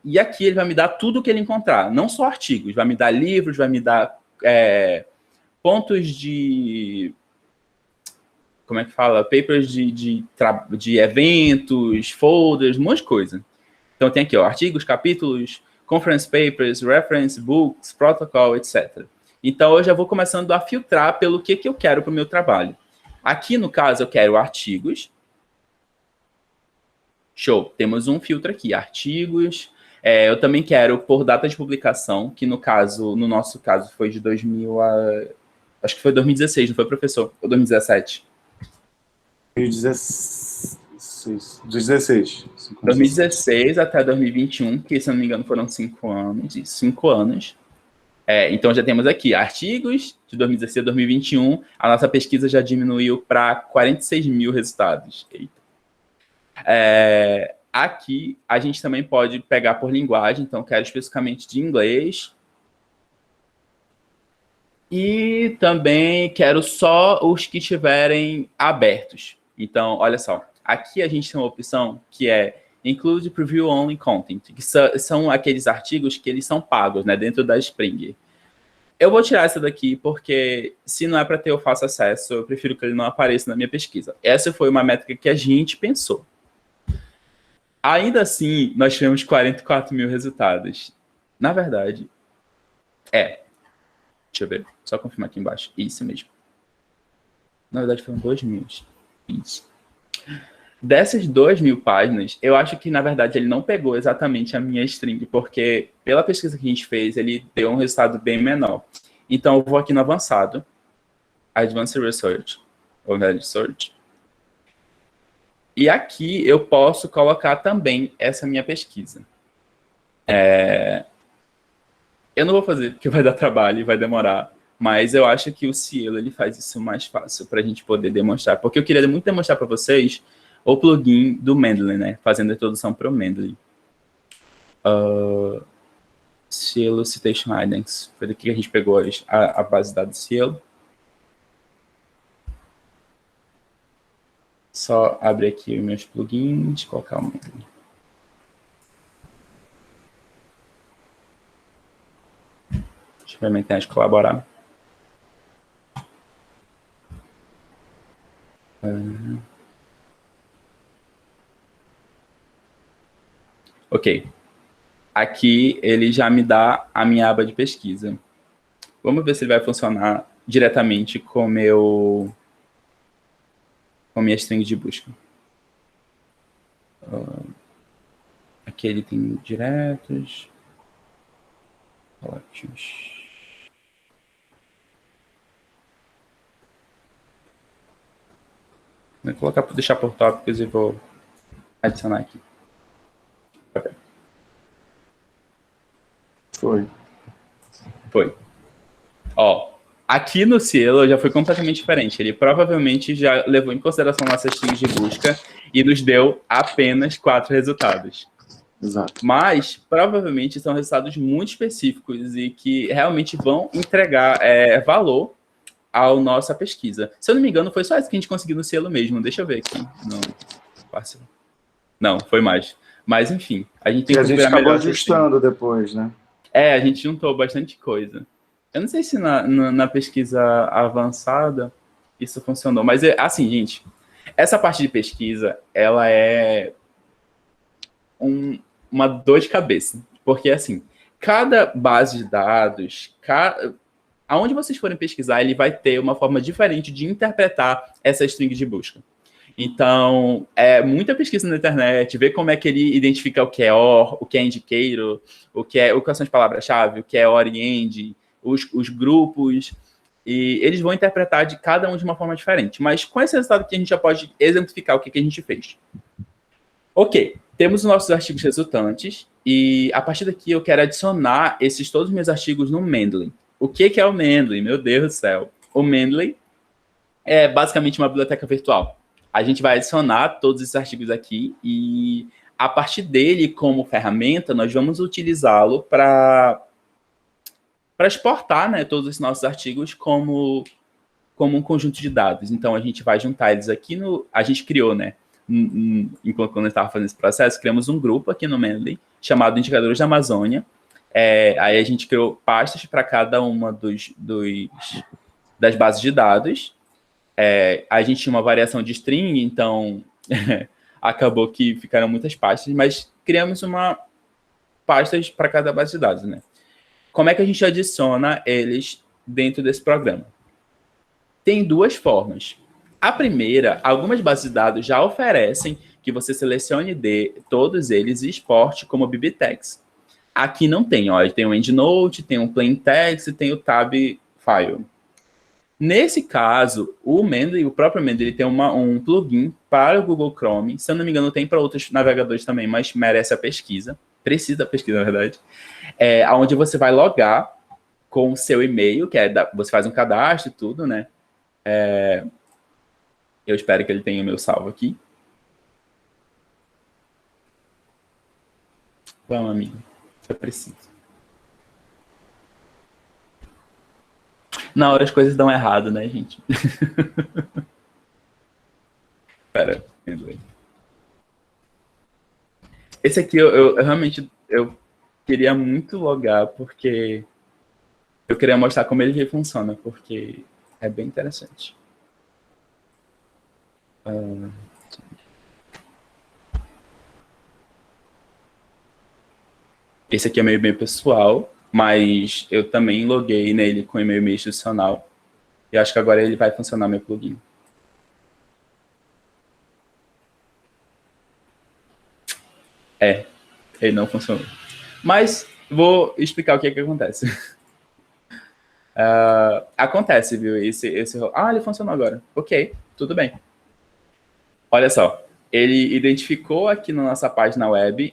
Speaker 1: E aqui ele vai me dar tudo o que ele encontrar, não só artigos, vai me dar livros, vai me dar pontos de... Como é que fala? Papers de eventos, folders, um monte de coisa. Então tem aqui, artigos, capítulos, conference papers, reference books, protocol, etc. Então eu já vou começando a filtrar pelo que eu quero para o meu trabalho. Aqui, no caso, eu quero artigos. Show, temos um filtro aqui, artigos. Eu também quero por data de publicação, que no nosso caso foi de 2000 a... Acho que foi 2016, não foi, professor? Ou 2017? 2016 até 2021, que, se não me engano, foram 5 anos. 5 anos. Então, já temos aqui artigos de 2016 a 2021. A nossa pesquisa já diminuiu para 46 mil resultados. Eita. Aqui, a gente também pode pegar por linguagem. Então, quero especificamente de inglês. E também quero só os que estiverem abertos. Então, olha só. Aqui a gente tem uma opção que é Include Preview Only Content, que são aqueles artigos que eles são pagos, né, dentro da Springer. Eu vou tirar essa daqui porque, se não é para ter o fácil acesso, eu prefiro que ele não apareça na minha pesquisa. Essa foi uma métrica que a gente pensou. Ainda assim, nós tivemos 44 mil resultados. Na verdade, deixa eu ver, só confirmar aqui embaixo. Isso mesmo. Na verdade, foram 2 mil. Isso. Dessas 2 mil páginas, eu acho que, na verdade, ele não pegou exatamente a minha string, porque, pela pesquisa que a gente fez, ele deu um resultado bem menor. Então, eu vou aqui no avançado, Advanced Research, ou Research. E aqui eu posso colocar também essa minha pesquisa. Eu não vou fazer, porque vai dar trabalho e vai demorar, mas eu acho que o Cielo ele faz isso mais fácil para a gente poder demonstrar, porque eu queria muito demonstrar para vocês o plugin do Mendeley, né? Fazendo a introdução para o Mendeley. Cielo Citation Index. Foi daqui que a gente pegou a base de dados Cielo. Só abrir aqui os meus plugins, colocar o Mendeley. Deixa eu ver a minha internet colaborar. Ok. aqui ele já me dá a minha aba de pesquisa. Vamos ver se ele vai funcionar diretamente com minha string de busca. Aqui ele tem diretos. Ótimos. Vou colocar para deixar por tópicos e vou adicionar aqui. Foi. Ó, aqui no Cielo já foi completamente diferente. Ele provavelmente já levou em consideração nossas strings de busca e nos deu apenas 4 resultados.
Speaker 2: Exato.
Speaker 1: Mas, provavelmente, são resultados muito específicos e que realmente vão entregar valor à nossa pesquisa. Se eu não me engano, foi só isso que a gente conseguiu no Cielo mesmo. Deixa eu ver aqui. Não, foi mais. Mas, enfim, a gente tem que
Speaker 2: configurar melhor. A gente acabou ajustando depois, né?
Speaker 1: A gente juntou bastante coisa. Eu não sei se na pesquisa avançada isso funcionou. Mas, assim, gente, essa parte de pesquisa, ela é uma dor de cabeça. Porque, assim, cada base de dados, aonde vocês forem pesquisar, ele vai ter uma forma diferente de interpretar essa string de busca. Então, muita pesquisa na internet, ver como é que ele identifica o que é OR, o que é indicator, o que são as palavras-chave, o que é OR e END, os grupos, e eles vão interpretar de cada um de uma forma diferente. Mas com esse resultado aqui, a gente já pode exemplificar o que a gente fez. Ok, temos os nossos artigos resultantes, e a partir daqui eu quero adicionar todos os meus artigos no Mendeley. O que é o Mendeley? Meu Deus do céu. O Mendeley é basicamente uma biblioteca virtual. A gente vai adicionar todos esses artigos aqui e, a partir dele, como ferramenta, nós vamos utilizá-lo para exportar, né, todos os nossos artigos como um conjunto de dados. Então, a gente vai juntar eles aqui a gente criou, né, enquanto quando eu estava fazendo esse processo, criamos um grupo aqui no Mendeley, chamado Indicadores da Amazônia. Aí a gente criou pastas para cada uma das bases de dados. A gente tinha uma variação de string, então acabou que ficaram muitas pastas, mas criamos pastas para cada base de dados, né? Como é que a gente adiciona eles dentro desse programa? Tem 2 formas. A primeira, algumas bases de dados já oferecem que você selecione todos eles e exporte como bibliotecs. Aqui não tem, ó, tem o EndNote, tem o Plain Text e tem o Tab File. Nesse caso, o próprio Mendeley tem um plugin para o Google Chrome, se eu não me engano tem para outros navegadores também, mas merece a pesquisa, precisa da pesquisa, na verdade, onde você vai logar com o seu e-mail, você faz um cadastro e tudo, né? Eu espero que ele tenha o meu salvo aqui. Vamos, amigo, eu preciso. Na hora as coisas dão errado, né, gente? Espera. Esse aqui eu realmente queria muito logar, porque eu queria mostrar como ele funciona, porque é bem interessante. Esse aqui é meio bem pessoal, mas eu também loguei nele com e-mail institucional. E acho que agora ele vai funcionar meu plugin. Ele não funcionou. Mas vou explicar o que acontece. Acontece, viu? Ele funcionou agora. Ok, tudo bem. Olha só, ele identificou aqui na nossa página web,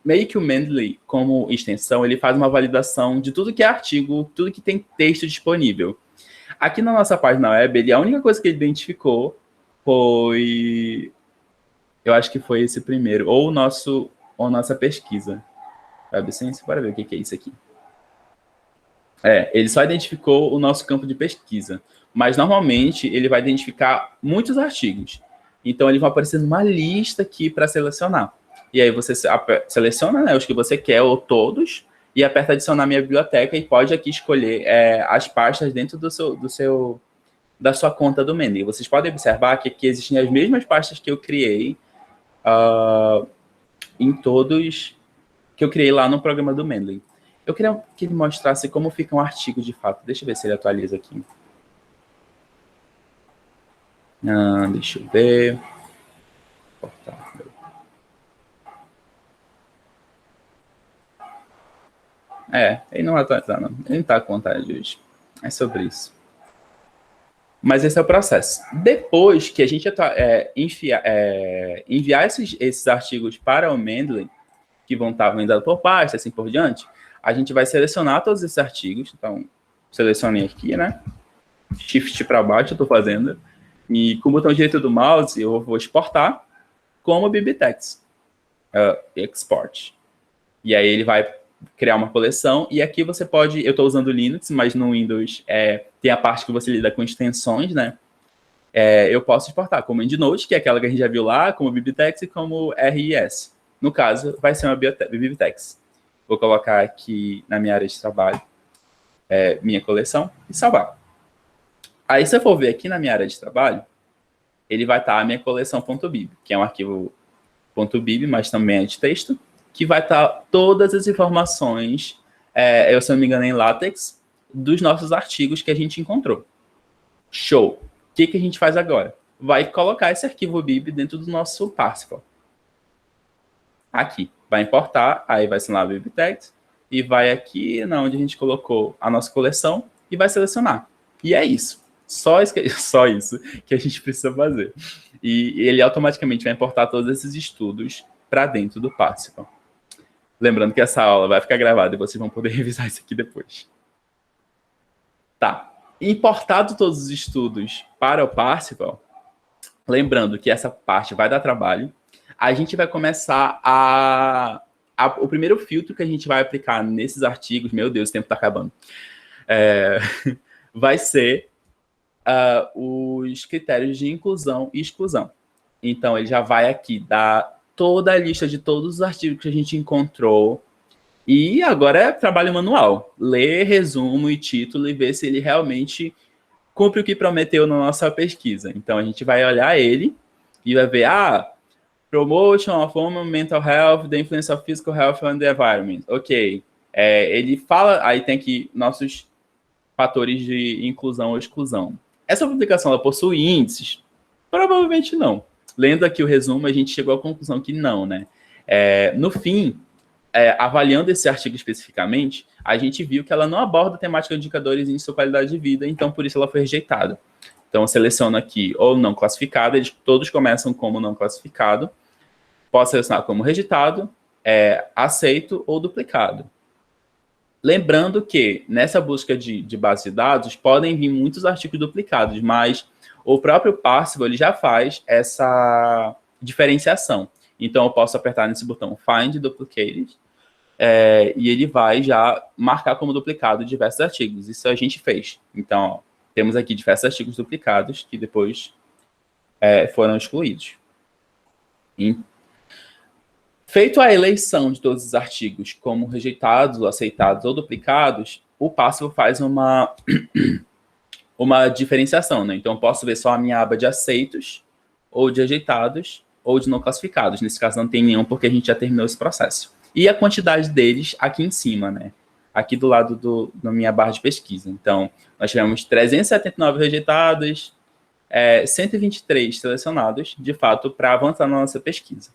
Speaker 1: meio que o Mendeley, como extensão, ele faz uma validação de tudo que é artigo, tudo que tem texto disponível. Aqui na nossa página web, a única coisa que ele identificou foi... Eu acho que foi esse primeiro, ou nossa pesquisa. WebSense, bora ver o que é isso aqui. Ele só identificou o nosso campo de pesquisa, mas normalmente ele vai identificar muitos artigos. Então, ele vai aparecer numa lista aqui para selecionar. E aí você seleciona, né, os que você quer, ou todos, e aperta adicionar minha biblioteca e pode aqui escolher as pastas dentro da sua conta do Mendeley. Vocês podem observar que aqui existem as mesmas pastas que eu criei em todos que eu criei lá no programa do Mendeley. Eu queria que ele mostrasse como fica um artigo de fato. Deixa eu ver se ele atualiza aqui. Deixa eu ver. Ele não vai atualizar, não. Ele não está com vontade hoje. É sobre isso. Mas esse é o processo. Depois que a gente enviar esses artigos para o Mendeley, que vão estar enviados por pasta, assim por diante, a gente vai selecionar todos esses artigos. Então, selecionei aqui, né? Shift para baixo, eu estou fazendo. E com o botão direito do mouse, eu vou exportar como BibTeX. Export. E aí ele vai criar uma coleção. E aqui você pode... Eu estou usando Linux, mas no Windows tem a parte que você lida com extensões, né? Eu posso exportar como EndNote, que é aquela que a gente já viu lá, como BibTeX e como RIS. No caso, vai ser uma BibTeX. Vou colocar aqui na minha área de trabalho minha coleção e salvar. Aí, se eu for ver aqui na minha área de trabalho, ele vai estar a minha coleção.bib, que é um arquivo .bib, mas também é de texto, que vai estar todas as informações, se não me engano, em LaTeX, dos nossos artigos que a gente encontrou. Show! O que a gente faz agora? Vai colocar esse arquivo bib dentro do nosso Parsifal. Aqui. Vai importar, aí vai assinar a BibTeX, e vai aqui onde a gente colocou a nossa coleção, e vai selecionar. E é isso. Só isso que a gente precisa fazer. E ele automaticamente vai importar todos esses estudos para dentro do Parsifal. Lembrando que essa aula vai ficar gravada e vocês vão poder revisar isso aqui depois. Tá. Importado todos os estudos para o Parsifal, lembrando que essa parte vai dar trabalho, a gente vai começar o primeiro filtro que a gente vai aplicar nesses artigos, meu Deus, o tempo está acabando, vai ser os critérios de inclusão e exclusão. Então, ele já vai aqui dar toda a lista de todos os artigos que a gente encontrou. E agora é trabalho manual. Ler, resumo e título e ver se ele realmente cumpre o que prometeu na nossa pesquisa. Então, a gente vai olhar ele e vai ver, Promotion of Human Mental Health, the Influence of Physical Health on the Environment. Ok. Ele fala, aí tem aqui nossos fatores de inclusão ou exclusão. Essa publicação, ela possui índices? Provavelmente não. Lendo aqui o resumo, a gente chegou à conclusão que não, né? No fim, avaliando esse artigo especificamente, a gente viu que ela não aborda a temática de indicadores em sua qualidade de vida, então por isso ela foi rejeitada. Então, eu seleciono aqui ou não classificado, eles todos começam como não classificado. Posso selecionar como rejeitado, aceito ou duplicado. Lembrando que nessa busca de base de dados podem vir muitos artigos duplicados, mas o próprio Parsifal ele já faz essa diferenciação. Então, eu posso apertar nesse botão Find Duplicated e ele vai já marcar como duplicado diversos artigos. Isso a gente fez. Então, temos aqui diversos artigos duplicados que depois foram excluídos. Feito a eleição de todos os artigos como rejeitados, aceitados ou duplicados, o Parsifal faz uma diferenciação, né? Então, eu posso ver só a minha aba de aceitos, ou de rejeitados, ou de não classificados. Nesse caso, não tem nenhum, porque a gente já terminou esse processo. E a quantidade deles aqui em cima, né? Aqui do lado da minha barra de pesquisa. Então, nós tivemos 379 rejeitados, 123 selecionados, de fato, para avançar na nossa pesquisa.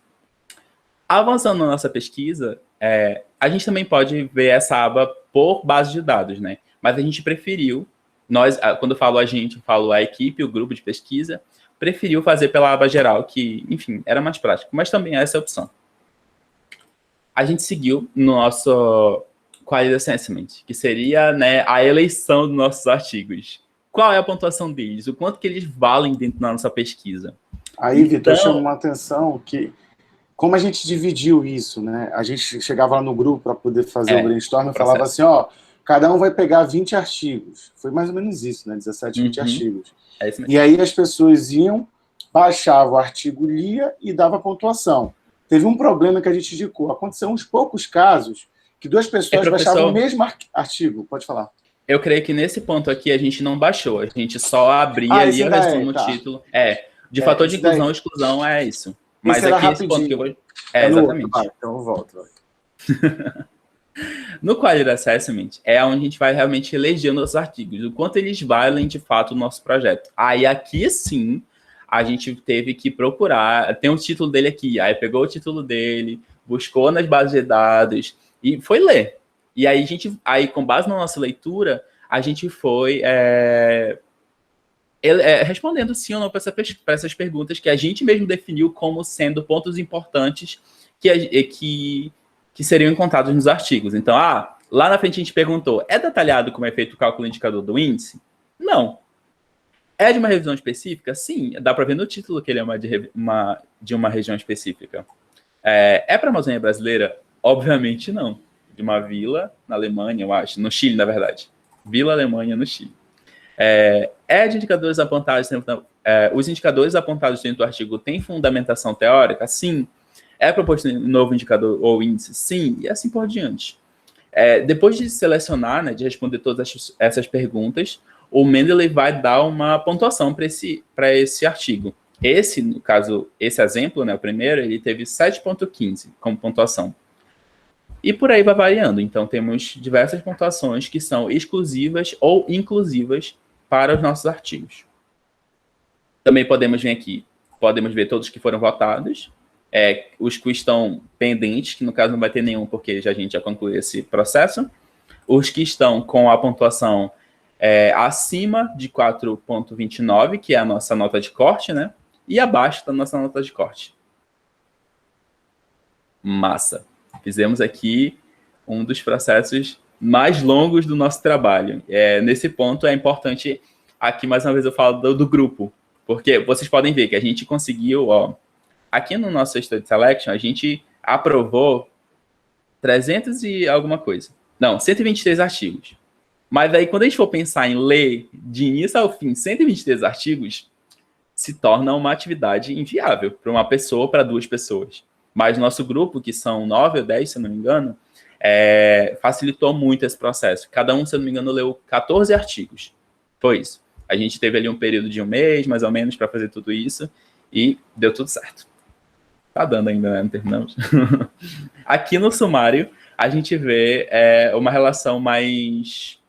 Speaker 1: Avançando na nossa pesquisa, a gente também pode ver essa aba por base de dados, né? Mas a gente preferiu, quando eu falo a gente, eu falo a equipe, o grupo de pesquisa, preferiu fazer pela aba geral, que, enfim, era mais prático, mas também essa é a opção. A gente seguiu no nosso Quality Assessment, que seria, né, a eleição dos nossos artigos. Qual é a pontuação deles? O quanto que eles valem dentro da nossa pesquisa?
Speaker 2: Aí, Vitor, chama uma atenção que, como a gente dividiu isso, né? A gente chegava lá no grupo para poder fazer o brainstorm e falava assim, cada um vai pegar 20 artigos. Foi mais ou menos isso, né? 17, 20 artigos.
Speaker 1: É isso mesmo.
Speaker 2: E aí as pessoas iam, baixavam o artigo, lia e dava pontuação. Teve um problema que a gente indicou. Aconteceu uns poucos casos que duas pessoas baixavam o mesmo artigo. Pode falar.
Speaker 1: Eu creio que nesse ponto aqui a gente não baixou. A gente só abria ali o resumo, o título. De fator de inclusão e exclusão é isso. Mas aqui esse ponto que eu vou... exatamente.
Speaker 2: Então eu volto.
Speaker 1: No Quality Assessment é onde a gente vai realmente eleger nossos artigos, o quanto eles valem de fato o nosso projeto. Aí aqui sim, a gente teve que procurar, tem o título dele aqui, aí pegou o título dele, buscou nas bases de dados e foi ler. E aí aí com base na nossa leitura, a gente foi respondendo sim ou não para essas perguntas que a gente mesmo definiu como sendo pontos importantes que seriam encontrados nos artigos. Então, lá na frente a gente perguntou, é detalhado como é feito o cálculo indicador do índice? Não. É de uma região específica? Sim, dá para ver no título que ele é de uma região específica. É para a Amazônia brasileira? Obviamente não. De uma vila na Alemanha, eu acho, no Chile, na verdade. Vila Alemanha, no Chile. De indicadores apontados, os indicadores apontados dentro do artigo têm fundamentação teórica? Sim. É proposto um novo indicador ou índice? Sim. E assim por diante. Depois de selecionar, né, de responder todas essas perguntas, o Mendeley vai dar uma pontuação para esse artigo. No caso, esse exemplo, né, o primeiro, ele teve 7,15 como pontuação. E por aí vai variando. Então, temos diversas pontuações que são exclusivas ou inclusivas para os nossos artigos. Também podemos vir aqui, podemos ver todos que foram votados, os que estão pendentes, que no caso não vai ter nenhum, porque a gente já concluiu esse processo. Os que estão com a pontuação acima de 4,29, que é a nossa nota de corte, né? E abaixo da nossa nota de corte. Massa. Fizemos aqui um dos processos mais longos do nosso trabalho. Nesse ponto é importante, aqui mais uma vez eu falo do grupo, porque vocês podem ver que a gente conseguiu, aqui no nosso Study Selection, a gente aprovou 300 e alguma coisa. Não, 123 artigos. Mas aí, quando a gente for pensar em ler de início ao fim 123 artigos, se torna uma atividade inviável para uma pessoa, para duas pessoas. Mas nosso grupo, que são 9 ou 10, se eu não me engano, facilitou muito esse processo. Cada um, se eu não me engano, leu 14 artigos. Foi isso. A gente teve ali um período de um mês, mais ou menos, para fazer tudo isso, e deu tudo certo. Tá dando ainda, né? Não terminamos. Aqui no sumário, a gente vê uma relação mais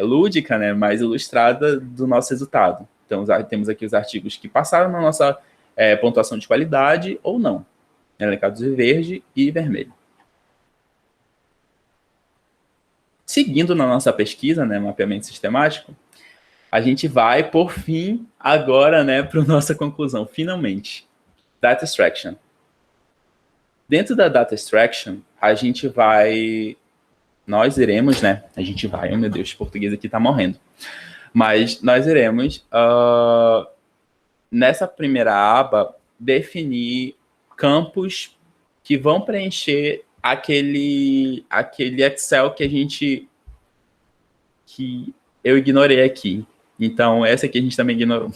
Speaker 1: lúdica, né? Mais ilustrada do nosso resultado. Então, temos aqui os artigos que passaram na nossa pontuação de qualidade ou não. Elencados em verde e vermelho. Seguindo na nossa pesquisa, né, mapeamento sistemático, a gente vai, por fim, agora, né, para a nossa conclusão, finalmente. Data Extraction. Dentro da Data Extraction, nós iremos, né, oh meu Deus, o português aqui está morrendo. Mas nós iremos, nessa primeira aba, definir campos que vão preencher aquele Excel que eu ignorei aqui. Então, essa aqui a gente também ignorou.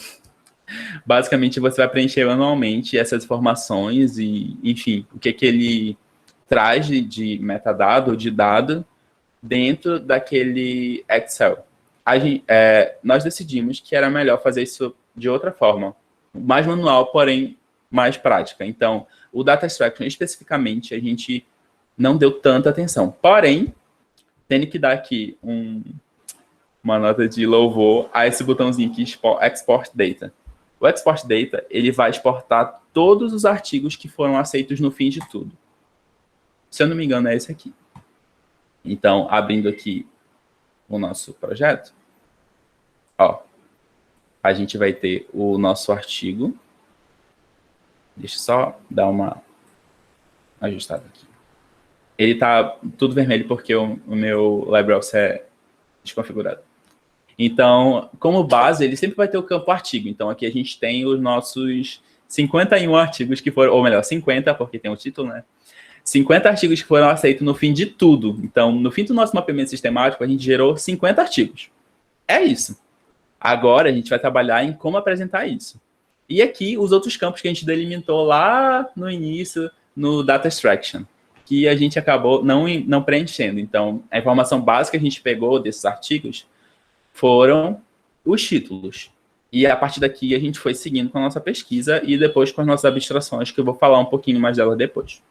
Speaker 1: Basicamente, você vai preencher manualmente essas informações e, enfim, o que ele traz de metadado ou de dado dentro daquele Excel. Nós decidimos que era melhor fazer isso de outra forma, mais manual, porém mais prática. Então, o Data Extraction, especificamente, a gente não deu tanta atenção. Porém, tenho que dar aqui uma nota de louvor a esse botãozinho aqui, Export Data. O Export Data, ele vai exportar todos os artigos que foram aceitos no fim de tudo. Se eu não me engano, é esse aqui. Então, abrindo aqui o nosso projeto, a gente vai ter o nosso artigo. Deixa eu só dar uma ajustada aqui. Ele está tudo vermelho porque o meu LibreOffice é desconfigurado. Então, como base, ele sempre vai ter o campo artigo. Então, aqui a gente tem os nossos 51 artigos que foram, ou melhor, 50, porque tem o título, né? 50 artigos que foram aceitos no fim de tudo. Então, no fim do nosso mapeamento sistemático, a gente gerou 50 artigos. É isso. Agora, a gente vai trabalhar em como apresentar isso. E aqui, os outros campos que a gente delimitou lá no início, no Data Extraction, que a gente acabou não preenchendo. Então, a informação básica que a gente pegou desses artigos foram os títulos. E a partir daqui, a gente foi seguindo com a nossa pesquisa e depois com as nossas abstrações, que eu vou falar um pouquinho mais delas depois.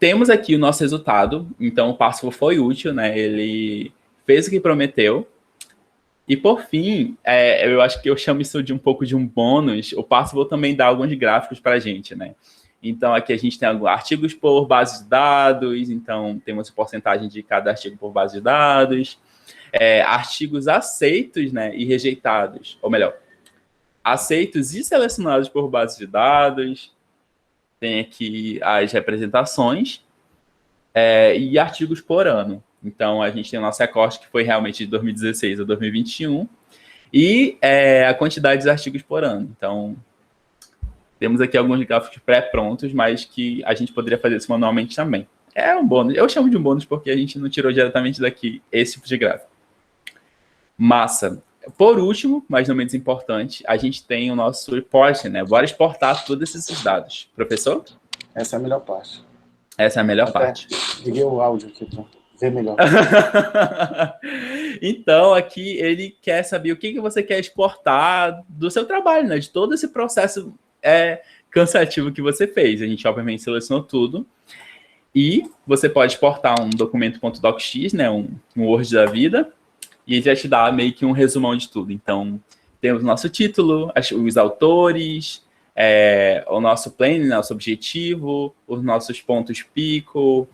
Speaker 1: temos aqui o nosso resultado. Então, o Parsifal foi útil, né? Ele fez o que prometeu. E, por fim, eu acho que eu chamo isso de um pouco de um bônus. O Parsifal também dá alguns gráficos para a gente, né? Então, aqui a gente tem alguns artigos por base de dados. Então, temos a porcentagem de cada artigo por base de dados. Artigos aceitos, né, e rejeitados. Ou melhor, aceitos e selecionados por base de dados. Tem aqui as representações e artigos por ano. Então, a gente tem o nosso recorte, que foi realmente de 2016 a 2021, e a quantidade de artigos por ano. Então, temos aqui alguns gráficos pré-prontos, mas que a gente poderia fazer isso manualmente também. É um bônus. Eu chamo de um bônus porque a gente não tirou diretamente daqui esse tipo de gráfico. Massa. Por último, mas não menos importante, a gente tem o nosso reporting, né? Bora exportar todos esses dados. Professor?
Speaker 2: Essa é a melhor parte.
Speaker 1: Essa é a melhor parte.
Speaker 2: Liguei o áudio aqui para ver melhor.
Speaker 1: Então, aqui ele quer saber o que você quer exportar do seu trabalho, né? De todo esse processo cansativo que você fez. A gente, obviamente, selecionou tudo. E você pode exportar um documento.docx, né? Um Word da vida. E ele vai te dar meio que um resumão de tudo. Então, temos o nosso título, os autores, o nosso plano, nosso objetivo, os nossos pontos pico,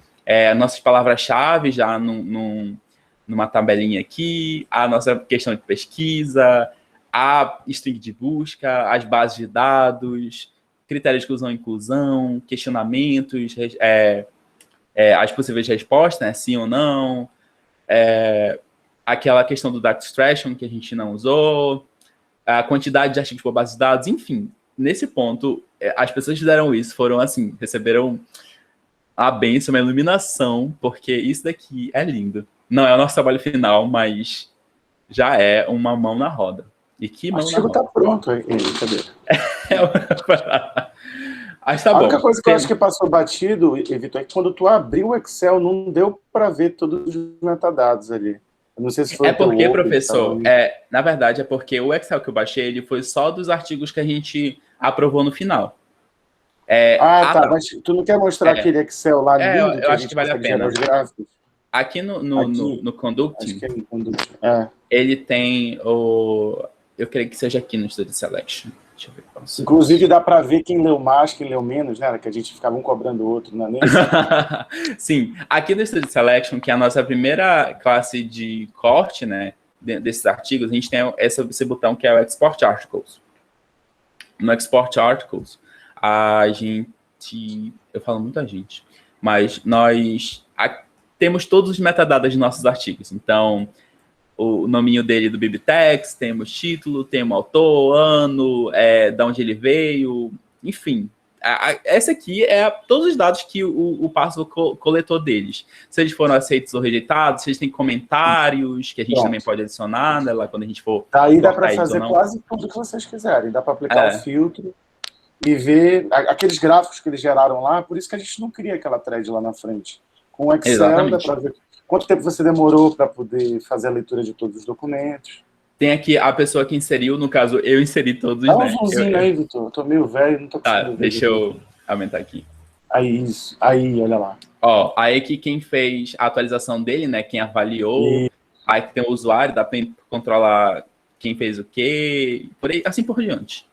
Speaker 1: nossas palavras-chave já numa tabelinha aqui, a nossa questão de pesquisa, a string de busca, as bases de dados, critérios de exclusão e inclusão, questionamentos, as possíveis respostas, né, sim ou não, aquela questão do data extraction que a gente não usou, a quantidade de artigos por base de dados, enfim. Nesse ponto, as pessoas que fizeram isso foram assim, receberam a bênção, uma iluminação, porque isso daqui é lindo. Não é o nosso trabalho final, mas já é uma mão na roda. E que mão na roda. O
Speaker 2: artigo está pronto aí, cadê?
Speaker 1: Mas tá
Speaker 2: a
Speaker 1: bom.
Speaker 2: única coisa que eu acho que passou batido, Vitor, é que quando tu abriu o Excel, não deu para ver todos os metadados ali. Eu não sei se foi
Speaker 1: porque, professor, na verdade, é porque o Excel que eu baixei, ele foi só dos artigos que a gente aprovou no final.
Speaker 2: Tá, mas tu não quer mostrar aquele Excel lá lindo?
Speaker 1: Eu acho que vale a pena. Aqui no Conducting,
Speaker 2: acho que é no Conducting.
Speaker 1: ele tem o... Eu creio que seja aqui no Study Selection. Deixa eu ver.
Speaker 2: Inclusive, dá para ver quem leu mais, quem leu menos, né? Que a gente ficava um cobrando o outro, não é nem
Speaker 1: Sim, aqui no Study Selection, que é a nossa primeira classe de corte, né, desses artigos, a gente tem esse botão que é o Export Articles. No Export Articles, a gente... Eu falo muita gente, mas nós temos todos os metadados de nossos artigos. Então, o nominho dele do Bibliotext, temos título, temos autor, ano, de onde ele veio, enfim. Essa aqui é todos os dados que o Parsifal coletou deles. Se eles foram aceitos ou rejeitados, se eles têm comentários, que a gente também pode adicionar, né, lá quando a gente for...
Speaker 2: Aí dá para fazer quase tudo que vocês quiserem. Dá para aplicar o filtro e ver aqueles gráficos que eles geraram lá. Por isso que a gente não cria aquela thread lá na frente. Com o Excel, dá para ver quanto tempo você demorou para poder fazer a leitura de todos os documentos.
Speaker 1: Tem aqui a pessoa que inseriu, no caso, eu inseri todos,
Speaker 2: né? Dá um zoomzinho aí, Vitor. Eu tô meio velho, não tô conseguindo ver.
Speaker 1: Deixa eu aumentar aqui.
Speaker 2: Aí, isso. Aí, olha lá.
Speaker 1: Ó, aí aqui quem fez a atualização dele, né? Quem avaliou. Aí tem o usuário, dá para controlar quem fez o quê, por aí, assim por diante.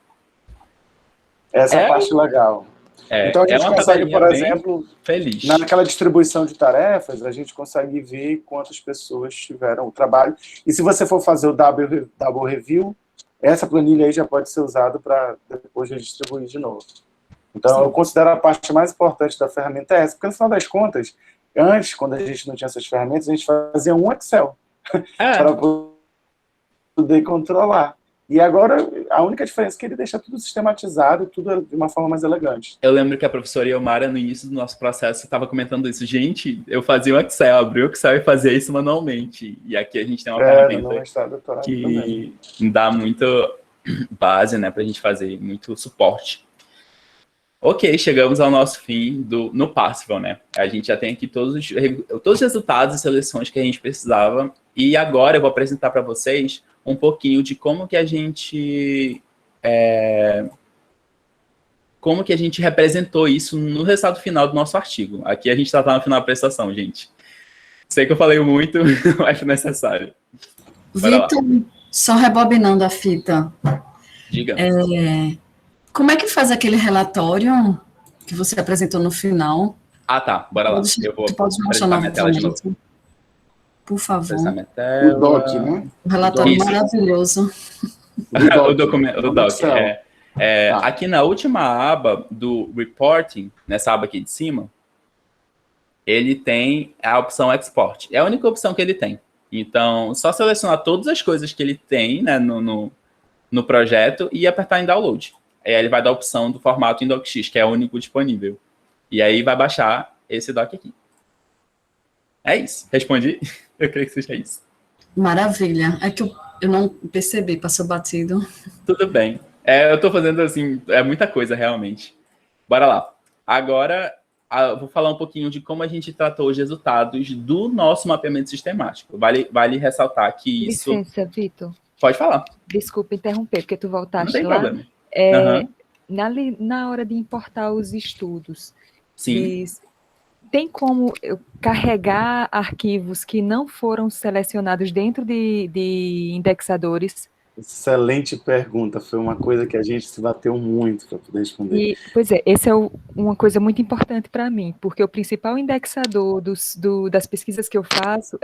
Speaker 2: Essa é a parte legal. Então a gente consegue, por exemplo,
Speaker 1: feliz.
Speaker 2: Naquela distribuição de tarefas, a gente consegue ver quantas pessoas tiveram o trabalho. E se você for fazer o double review, essa planilha aí já pode ser usada para depois distribuir de novo. Então, eu considero a parte mais importante da ferramenta essa, porque no final das contas, antes, quando a gente não tinha essas ferramentas, a gente fazia um Excel para poder controlar. E agora, a única diferença é que ele deixa tudo sistematizado, tudo de uma forma mais elegante.
Speaker 1: Eu lembro que a professora Iomara, no início do nosso processo, estava comentando isso. Gente, eu fazia o Excel, abria o Excel e fazia isso manualmente. E aqui a gente tem uma ferramenta que dá muita base, né, para a gente fazer muito suporte. Ok, chegamos ao nosso fim no Parsifal, né? A gente já tem aqui todos os resultados e seleções que a gente precisava. E agora eu vou apresentar para vocês um pouquinho de como que a gente como que a gente representou isso no resultado final do nosso artigo. Aqui a gente está no final da prestação, gente. Sei que eu falei muito, mas é necessário.
Speaker 5: Vitor, só rebobinando a fita.
Speaker 1: Diga.
Speaker 5: Como é que faz aquele relatório que você apresentou no final?
Speaker 1: Ah, tá. Bora lá. Eu vou
Speaker 5: pode mostrar novamente, por favor.
Speaker 2: O doc, né?
Speaker 5: O relatório maravilhoso.
Speaker 1: O documento, o doc. Aqui na última aba do reporting, nessa aba aqui de cima, ele tem a opção export. É a única opção que ele tem. Então, só selecionar todas as coisas que ele tem, né, no projeto e apertar em download. Aí ele vai dar a opção do formato em docx, que é o único disponível. E aí vai baixar esse doc aqui. É isso. Respondi? Eu creio que seja isso.
Speaker 5: Maravilha. É que eu não percebi, passou batido.
Speaker 1: Tudo bem. Eu tô fazendo assim, muita coisa realmente. Bora lá. Agora, eu vou falar um pouquinho de como a gente tratou os resultados do nosso mapeamento sistemático. Vale ressaltar que isso...
Speaker 3: Licença, Vitor.
Speaker 1: Pode falar.
Speaker 3: Desculpa interromper, porque tu voltaste
Speaker 1: lá. Não tem
Speaker 3: lá.
Speaker 1: problema.
Speaker 3: Na hora de importar os estudos,
Speaker 1: sim,
Speaker 3: tem como eu carregar arquivos que não foram selecionados dentro de indexadores?
Speaker 2: Excelente pergunta. Foi uma coisa que a gente se bateu muito para poder responder.
Speaker 3: Pois é, essa é uma coisa muito importante para mim, porque o principal indexador das pesquisas que eu faço,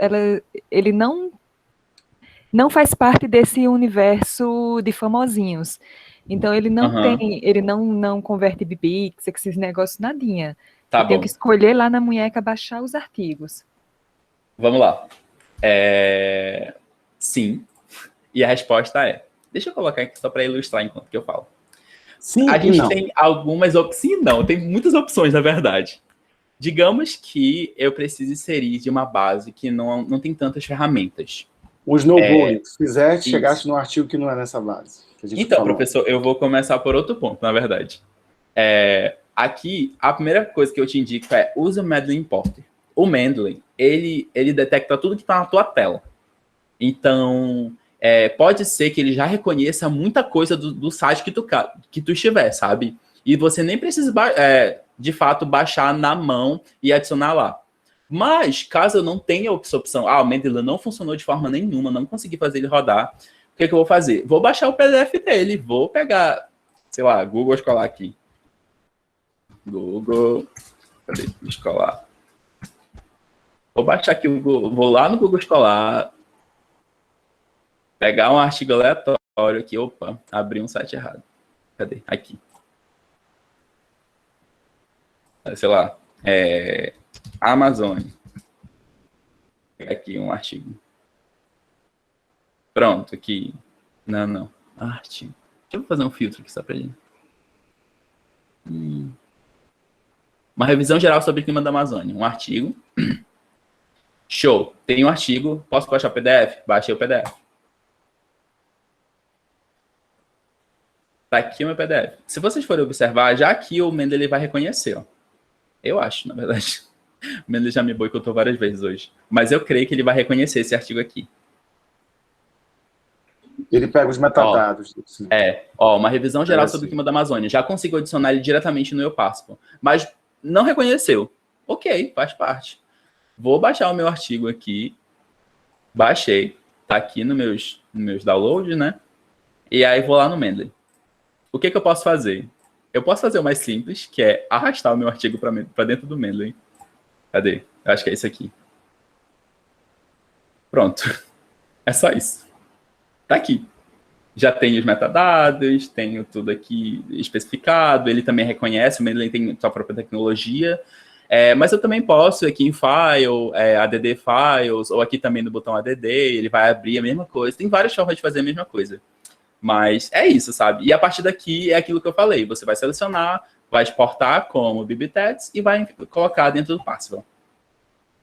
Speaker 3: ele não faz parte desse universo de famosinhos. Então, ele não converte BBix, esses negócios, nadinha. Eu tenho que escolher lá na munheca, baixar os artigos.
Speaker 1: Vamos lá. Sim. E a resposta é... Deixa eu colocar aqui só para ilustrar enquanto que eu falo.
Speaker 2: Sim,
Speaker 1: a gente tem algumas opções... Sim, não. Tem muitas opções, na verdade. Digamos que eu precise inserir de uma base que não tem tantas ferramentas.
Speaker 2: O snowballing, se fizesse, chegasse no artigo que não é nessa base.
Speaker 1: Então, falou. Professor, eu vou começar por outro ponto, na verdade. Aqui, a primeira coisa que eu te indico é use o Mendeley Importer. O Mendeley, ele detecta tudo que está na tua tela. Então, pode ser que ele já reconheça muita coisa do site que tu estiver, sabe? E você nem precisa, de fato, baixar na mão e adicionar lá. Mas, caso eu não tenha essa opção, o Mendeley não funcionou de forma nenhuma, não consegui fazer ele rodar, o que eu vou fazer? Vou baixar o PDF dele, vou pegar, sei lá, Google Escolar aqui. Google, cadê? Escolar. Vou baixar aqui, vou lá no Google Escolar, pegar um artigo aleatório aqui, opa, abri um site errado. Cadê? Aqui. Sei lá, Amazon. Aqui um artigo. Pronto, aqui. Não. Artigo. Deixa eu fazer um filtro aqui só para ele. Uma revisão geral sobre o clima da Amazônia. Um artigo. Show. Tem um artigo. Posso baixar o PDF? Baixei o PDF. Tá aqui o meu PDF. Se vocês forem observar, já aqui o Mendeley vai reconhecer, ó. Eu acho, na verdade. O Mendeley já me boicotou várias vezes hoje. Mas eu creio que ele vai reconhecer esse artigo aqui.
Speaker 2: Ele pega os metadados.
Speaker 1: Uma revisão geral sobre o clima da Amazônia. Já consigo adicionar ele diretamente no meu Passport. Mas não reconheceu. Ok, faz parte. Vou baixar o meu artigo aqui. Baixei. Tá aqui nos meus downloads, né? E aí vou lá no Mendeley. O que eu posso fazer? Eu posso fazer o mais simples, que é arrastar o meu artigo para dentro do Mendeley. Cadê? Eu acho que é esse aqui. Pronto. É só isso. Tá aqui. Já tenho os metadados, tenho tudo aqui especificado, ele também reconhece, o Mendeley tem sua própria tecnologia, mas eu também posso aqui em File, ADD Files, ou aqui também no botão ADD, ele vai abrir a mesma coisa. Tem várias formas de fazer a mesma coisa. Mas é isso, sabe? E a partir daqui é aquilo que eu falei, você vai selecionar, vai exportar como BibTeX e vai colocar dentro do Parsifal.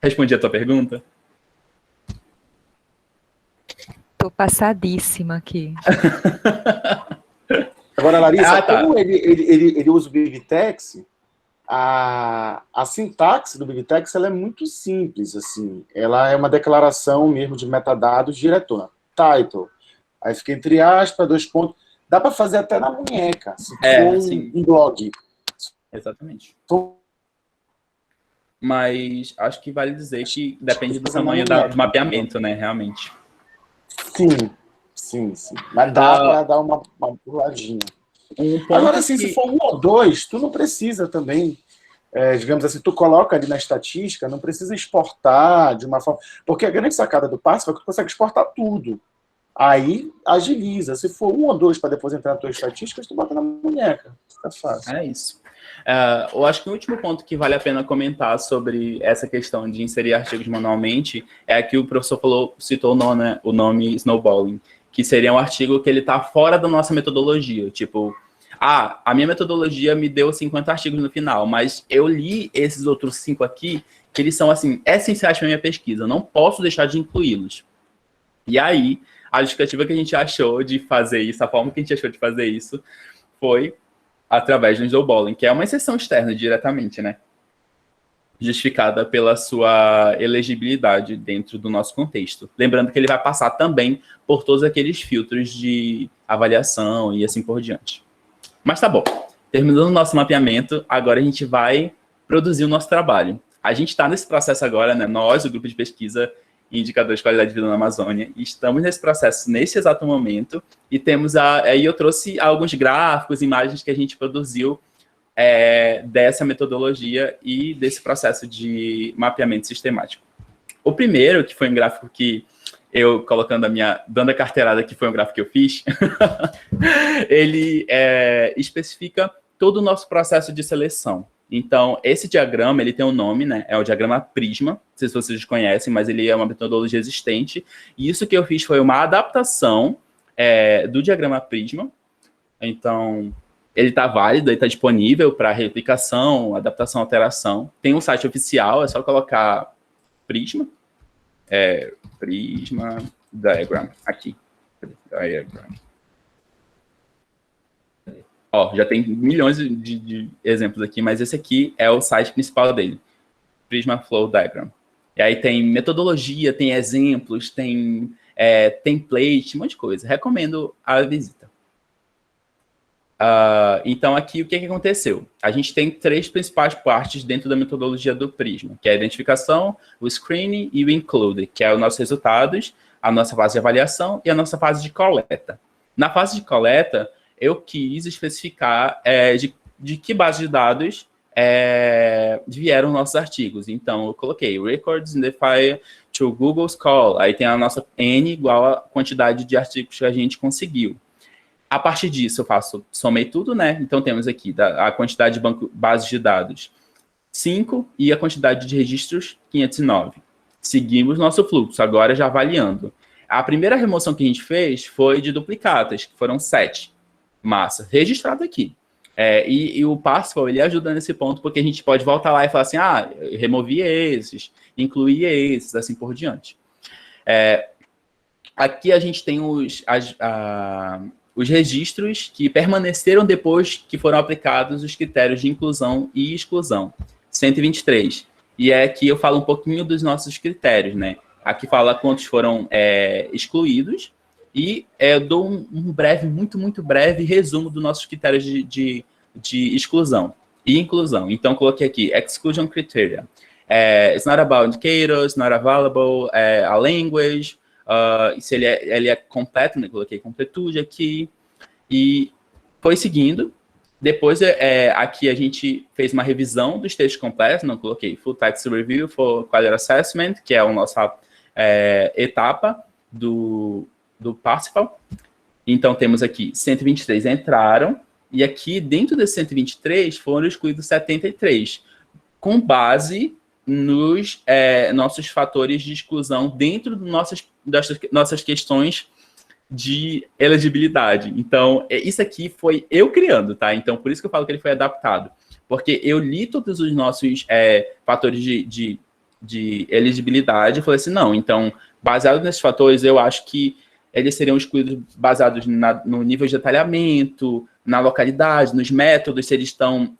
Speaker 1: Respondi a tua pergunta?
Speaker 3: Tô passadíssima aqui.
Speaker 2: Agora, Larissa, como ele usa o BibTeX, a sintaxe do BibTeX ela é muito simples, assim. Ela é uma declaração mesmo de metadados direto. Title. Aí fica entre aspas, 2 pontos. Dá para fazer até na munheca, se for um blog.
Speaker 1: Exatamente.
Speaker 2: Tô-
Speaker 1: Mas acho que vale dizer que depende do
Speaker 2: Coisa na
Speaker 1: tamanho
Speaker 2: mulher.
Speaker 1: do mapeamento, né, realmente.
Speaker 2: Sim. Mas dá para dar uma puladinha.
Speaker 1: Um
Speaker 2: Agora,
Speaker 1: ponto
Speaker 2: assim, se
Speaker 1: que...
Speaker 2: for 1 ou 2, tu não precisa também, digamos assim, tu coloca ali na estatística, não precisa exportar de uma forma... Porque a grande sacada do Parsifal é que tu consegue exportar tudo. Aí, agiliza. Se for 1 ou 2 para depois entrar na tua estatística, tu bota na boneca. Fica fácil.
Speaker 1: É isso. Eu acho que o último ponto que vale a pena comentar sobre essa questão de inserir artigos manualmente é que o professor citou o nome snowballing, que seria um artigo que ele está fora da nossa metodologia. Tipo, a minha metodologia me deu 50 artigos no final, mas eu li esses outros 5 aqui, que eles são, assim, essenciais para a minha pesquisa. Eu não posso deixar de incluí-los. E aí, a justificativa que a gente achou de fazer isso, a forma que a gente achou de fazer isso, foi através do snowballing, que é uma exceção externa diretamente, né? Justificada pela sua elegibilidade dentro do nosso contexto. Lembrando que ele vai passar também por todos aqueles filtros de avaliação e assim por diante. Mas tá bom. Terminando o nosso mapeamento, agora a gente vai produzir o nosso trabalho. A gente está nesse processo agora, né? Nós, o grupo de pesquisa Indicadores de Qualidade de Vida na Amazônia, e estamos nesse processo nesse exato momento, e temos aí eu trouxe alguns gráficos, imagens que a gente produziu dessa metodologia e desse processo de mapeamento sistemático. O primeiro, que foi um gráfico que eu colocando dando a carteirada, que foi um gráfico que eu fiz, ele especifica todo o nosso processo de seleção. Então, esse diagrama, ele tem um nome, né? É o diagrama Prisma, não sei se vocês conhecem, mas ele é uma metodologia existente. E isso que eu fiz foi uma adaptação do diagrama Prisma. Então, ele está válido, ele está disponível para replicação, adaptação, alteração. Tem um site oficial, é só colocar Prisma. Prisma Diagram, aqui. Diagram. Ó, já tem milhões de exemplos aqui, mas esse aqui é o site principal dele, Prisma Flow Diagram. E aí tem metodologia, tem exemplos, tem template, um monte de coisa. Recomendo a visita. Então, aqui, o que aconteceu? A gente tem 3 principais partes dentro da metodologia do Prisma, que é a identificação, o screening e o include, que é os nossos resultados, a nossa fase de avaliação e a nossa fase de coleta. Na fase de coleta, eu quis especificar de que base de dados vieram nossos artigos. Então, eu coloquei records identified to Google's call. Aí tem a nossa N igual a quantidade de artigos que a gente conseguiu. A partir disso, somei tudo, né? Então, temos aqui a quantidade de bases de dados 5 e a quantidade de registros 509. Seguimos nosso fluxo, agora já avaliando. A primeira remoção que a gente fez foi de duplicatas, que foram 7. Massa, registrado aqui. E o Parsifal, ele ajuda nesse ponto, porque a gente pode voltar lá e falar assim, eu removi esses, incluí esses, assim por diante. Aqui a gente tem os registros que permaneceram depois que foram aplicados os critérios de inclusão e exclusão, 123. E aqui eu falo um pouquinho dos nossos critérios, né? Aqui fala quantos foram excluídos, e eu dou um breve, muito breve resumo dos nossos critérios de exclusão e inclusão. Então, coloquei aqui, exclusion criteria. It's not about indicators, not available, a language, se ele é completo, né? Coloquei completude aqui, e foi seguindo. Depois, aqui a gente fez uma revisão dos textos completos, não coloquei full text review for quality assessment, que é a nossa etapa do Parsifal. Então, temos aqui 123 entraram, e aqui, dentro desses 123, foram excluídos 73, com base nos nossos fatores de exclusão dentro das nossas questões de elegibilidade. Então, isso aqui foi eu criando, tá? Então, por isso que eu falo que ele foi adaptado. Porque eu li todos os nossos fatores de elegibilidade e falei assim, não, então, baseado nesses fatores, eu acho que eles seriam excluídos baseados no nível de detalhamento, na localidade, nos métodos, se eles estão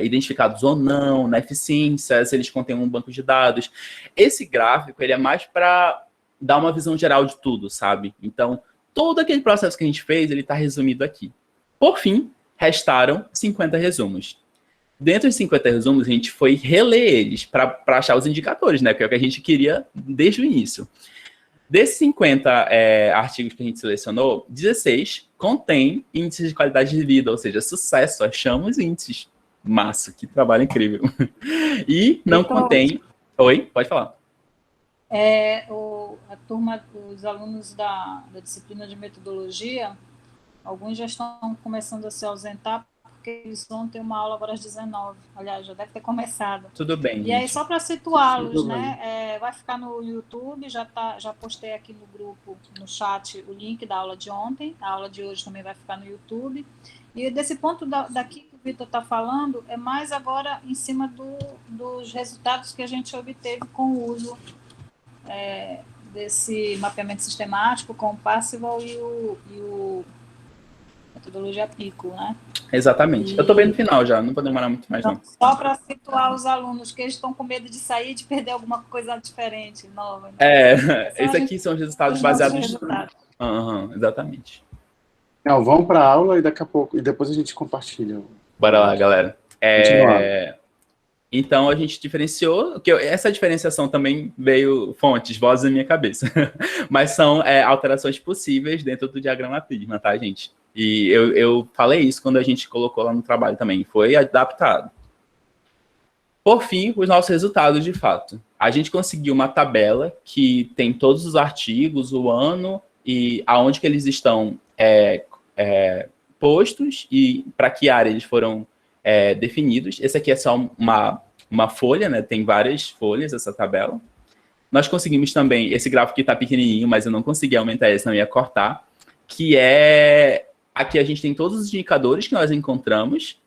Speaker 1: identificados ou não, na eficiência, se eles contêm um banco de dados. Esse gráfico, ele é mais para dar uma visão geral de tudo, sabe? Então, todo aquele processo que a gente fez, ele está resumido aqui. Por fim, restaram 50 resumos. Dentro dos 50 resumos, a gente foi reler eles para achar os indicadores, né? Que é o que a gente queria desde o início. Desses 50 artigos que a gente selecionou, 16 contém índices de qualidade de vida, ou seja, sucesso, achamos índices. Massa, que trabalho incrível. E não
Speaker 4: Então,
Speaker 1: contém... Oi, pode falar.
Speaker 4: A turma, os alunos da disciplina de metodologia, alguns já estão começando a se ausentar, porque eles vão ter uma aula agora às 19. Aliás, já deve ter começado.
Speaker 1: Tudo bem,
Speaker 4: E aí,
Speaker 1: gente.
Speaker 4: só para situá-los, né? Vai ficar no YouTube, já postei aqui no grupo, no chat, o link da aula de ontem. A aula de hoje também vai ficar no YouTube. E desse ponto daqui que o Vitor está falando, é mais agora em cima dos resultados que a gente obteve com o uso desse mapeamento sistemático, com o Parzival e o metodologia PICO, né?
Speaker 1: Exatamente. Eu estou bem no final já, não vou demorar muito mais, não.
Speaker 4: Só para situar os alunos, que eles estão com medo de sair e de perder alguma coisa diferente, nova.
Speaker 1: Esses aqui são os resultados baseados... exatamente.
Speaker 2: Não, vamos para a aula e daqui a pouco, e depois a gente compartilha.
Speaker 1: Bora lá, galera. Então, a gente diferenciou, que essa diferenciação também veio fontes, vozes na minha cabeça, mas são alterações possíveis dentro do diagrama Prisma, tá, gente? E eu falei isso quando a gente colocou lá no trabalho também, foi adaptado. Por fim, os nossos resultados, de fato. A gente conseguiu uma tabela que tem todos os artigos, o ano e aonde que eles estão postos e para que área eles foram definidos. Esse aqui é só uma folha, né? Tem várias folhas essa tabela. Nós conseguimos também, esse gráfico aqui está pequenininho, mas eu não consegui aumentar esse, não ia cortar, que aqui a gente tem todos os indicadores que nós encontramos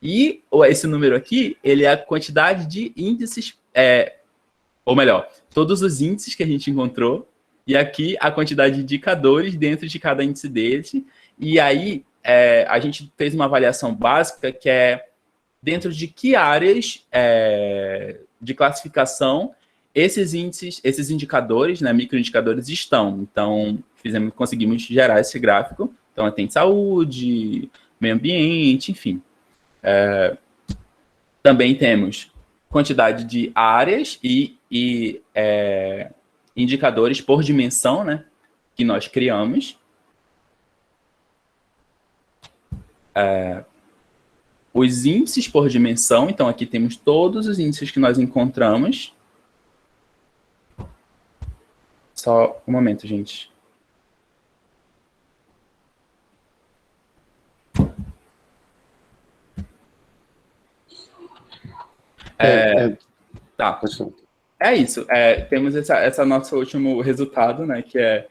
Speaker 1: e esse número aqui, ele é a quantidade de índices, ou melhor, todos os índices que a gente encontrou e aqui a quantidade de indicadores dentro de cada índice deles. E aí, a gente fez uma avaliação básica que é dentro de que áreas de classificação esses índices, esses indicadores, né, microindicadores estão. Então, conseguimos gerar esse gráfico. Então, tem saúde, meio ambiente, enfim. Também temos quantidade de áreas e indicadores por dimensão, né, que nós criamos. Os índices por dimensão, então aqui temos todos os índices que nós encontramos. Só um momento, gente. Tá. É isso. Temos esse nosso último resultado, né, que é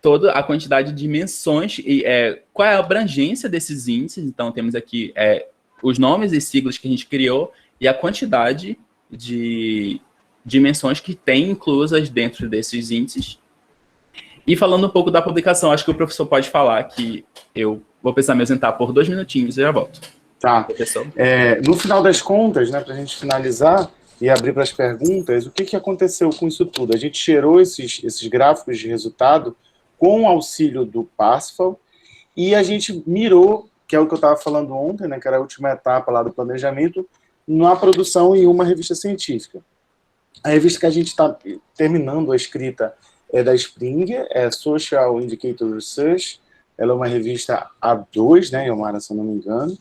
Speaker 1: toda a quantidade de dimensões e qual é a abrangência desses índices. Então, temos aqui os nomes e siglas que a gente criou e a quantidade de dimensões que tem inclusas dentro desses índices. E falando um pouco da publicação, acho que o professor pode falar, que eu vou precisar me ausentar por 2 minutinhos e já volto.
Speaker 2: Tá. No final das contas, né, para a gente finalizar e abrir para as perguntas, o que aconteceu com isso tudo? A gente gerou esses gráficos de resultado com o auxílio do Parzival e a gente mirou, que é o que eu estava falando ontem, né, que era a última etapa lá do planejamento, na produção em uma revista científica. A revista que a gente está terminando a escrita é da Springer, é Social Indicator Research. Ela é uma revista A2, né, Yomara, se eu não me engano,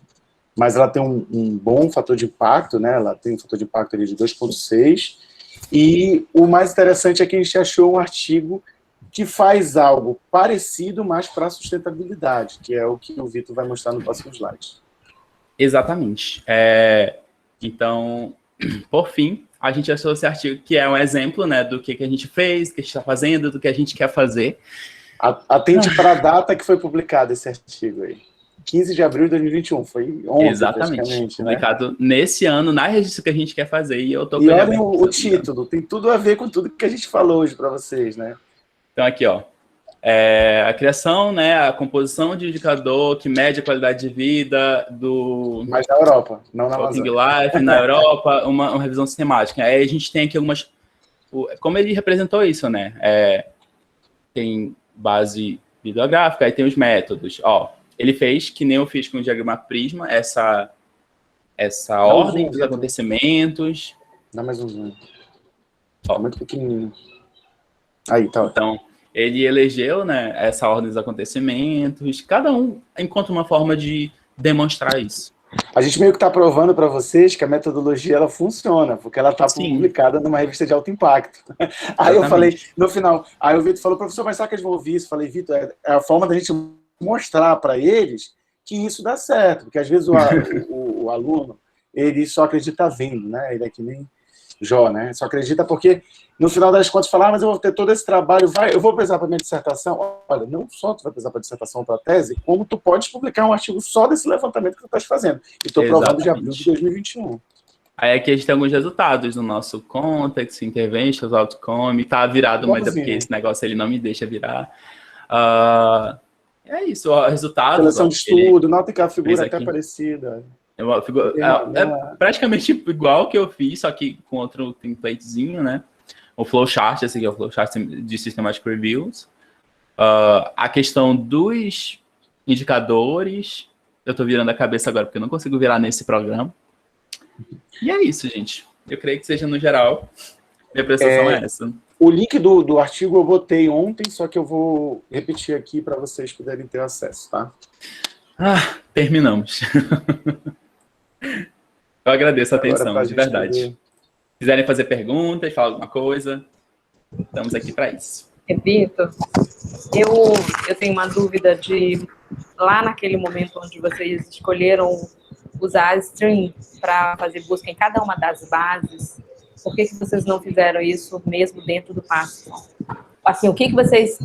Speaker 2: mas ela tem um bom fator de impacto, né, ela tem um fator de impacto ali de 2,6, e o mais interessante é que a gente achou um artigo que faz algo parecido, mas para a sustentabilidade, que é o que o Vitor vai mostrar no próximo slide.
Speaker 1: Exatamente. Então, por fim, a gente achou esse artigo que é um exemplo, né, do que a gente fez, do que a gente está fazendo, do que a gente quer fazer.
Speaker 2: Atente para a data que foi publicado esse artigo aí. 15 de abril de 2021, foi ontem,
Speaker 1: exatamente, publicado,
Speaker 2: né?
Speaker 1: Nesse ano, na revista que a gente quer fazer, e eu tô...
Speaker 2: E olha o título, tem tudo a ver com tudo que a gente falou hoje para vocês, né?
Speaker 1: Então, aqui, ó, a criação, né, a composição de indicador que mede a qualidade de vida do...
Speaker 2: Mas na Europa, não na Amazônia.
Speaker 1: Life, na Europa, uma revisão sistemática. Aí a gente tem aqui algumas... Como ele representou isso, né? Tem base bibliográfica, aí tem os métodos. Ó, ele fez, que nem eu fiz com o diagrama Prisma, essa ordem dos acontecimentos.
Speaker 2: Dá mais um zoom.
Speaker 1: Ó.
Speaker 2: Tá muito pequenininho. Aí, tá.
Speaker 1: Então, ele elegeu, né, essa ordem dos acontecimentos. Cada um encontra uma forma de demonstrar isso.
Speaker 2: A gente meio que está provando para vocês que a metodologia ela funciona, porque ela está
Speaker 1: Sim.
Speaker 2: publicada numa revista de alto impacto. Aí eu falei, no final, aí o Vitor falou, professor, mas será que eles vão ouvir isso? Eu falei, Vitor, é a forma da gente mostrar para eles que isso dá certo, porque às vezes o aluno, ele só acredita vendo, né? Ele é que nem Jó, né? Só acredita porque, no final das contas, fala, mas eu vou ter todo esse trabalho, eu vou precisar para minha dissertação. Olha, não só tu vai precisar para dissertação, para tese, como tu pode publicar um artigo só desse levantamento que tu estás fazendo. E estou provando de abril de 2021.
Speaker 1: Aí aqui a gente tem alguns resultados no nosso Context, Interventions, Outcome, tá virado, mas é porque esse negócio ele não me deixa virar. É isso, o resultado.
Speaker 2: Seleção de estudo, nota que a figura é até parecida.
Speaker 1: É praticamente igual que eu fiz, só que com outro templatezinho, né? O flowchart, esse aqui é o flowchart de Systematic Reviews. A questão dos indicadores, eu tô virando a cabeça agora, porque eu não consigo virar nesse programa. E é isso, gente. Eu creio que seja no geral. Minha prestação é essa.
Speaker 2: O link do artigo eu botei ontem, só que eu vou repetir aqui para vocês poderem ter acesso, tá?
Speaker 1: Terminamos. Eu agradeço a atenção, de verdade. Se quiserem fazer perguntas, falar alguma coisa, estamos aqui para isso.
Speaker 6: Vitor, eu tenho uma dúvida de, lá naquele momento onde vocês escolheram usar a string para fazer busca em cada uma das bases, por que vocês não fizeram isso mesmo dentro do Python? Assim, o que vocês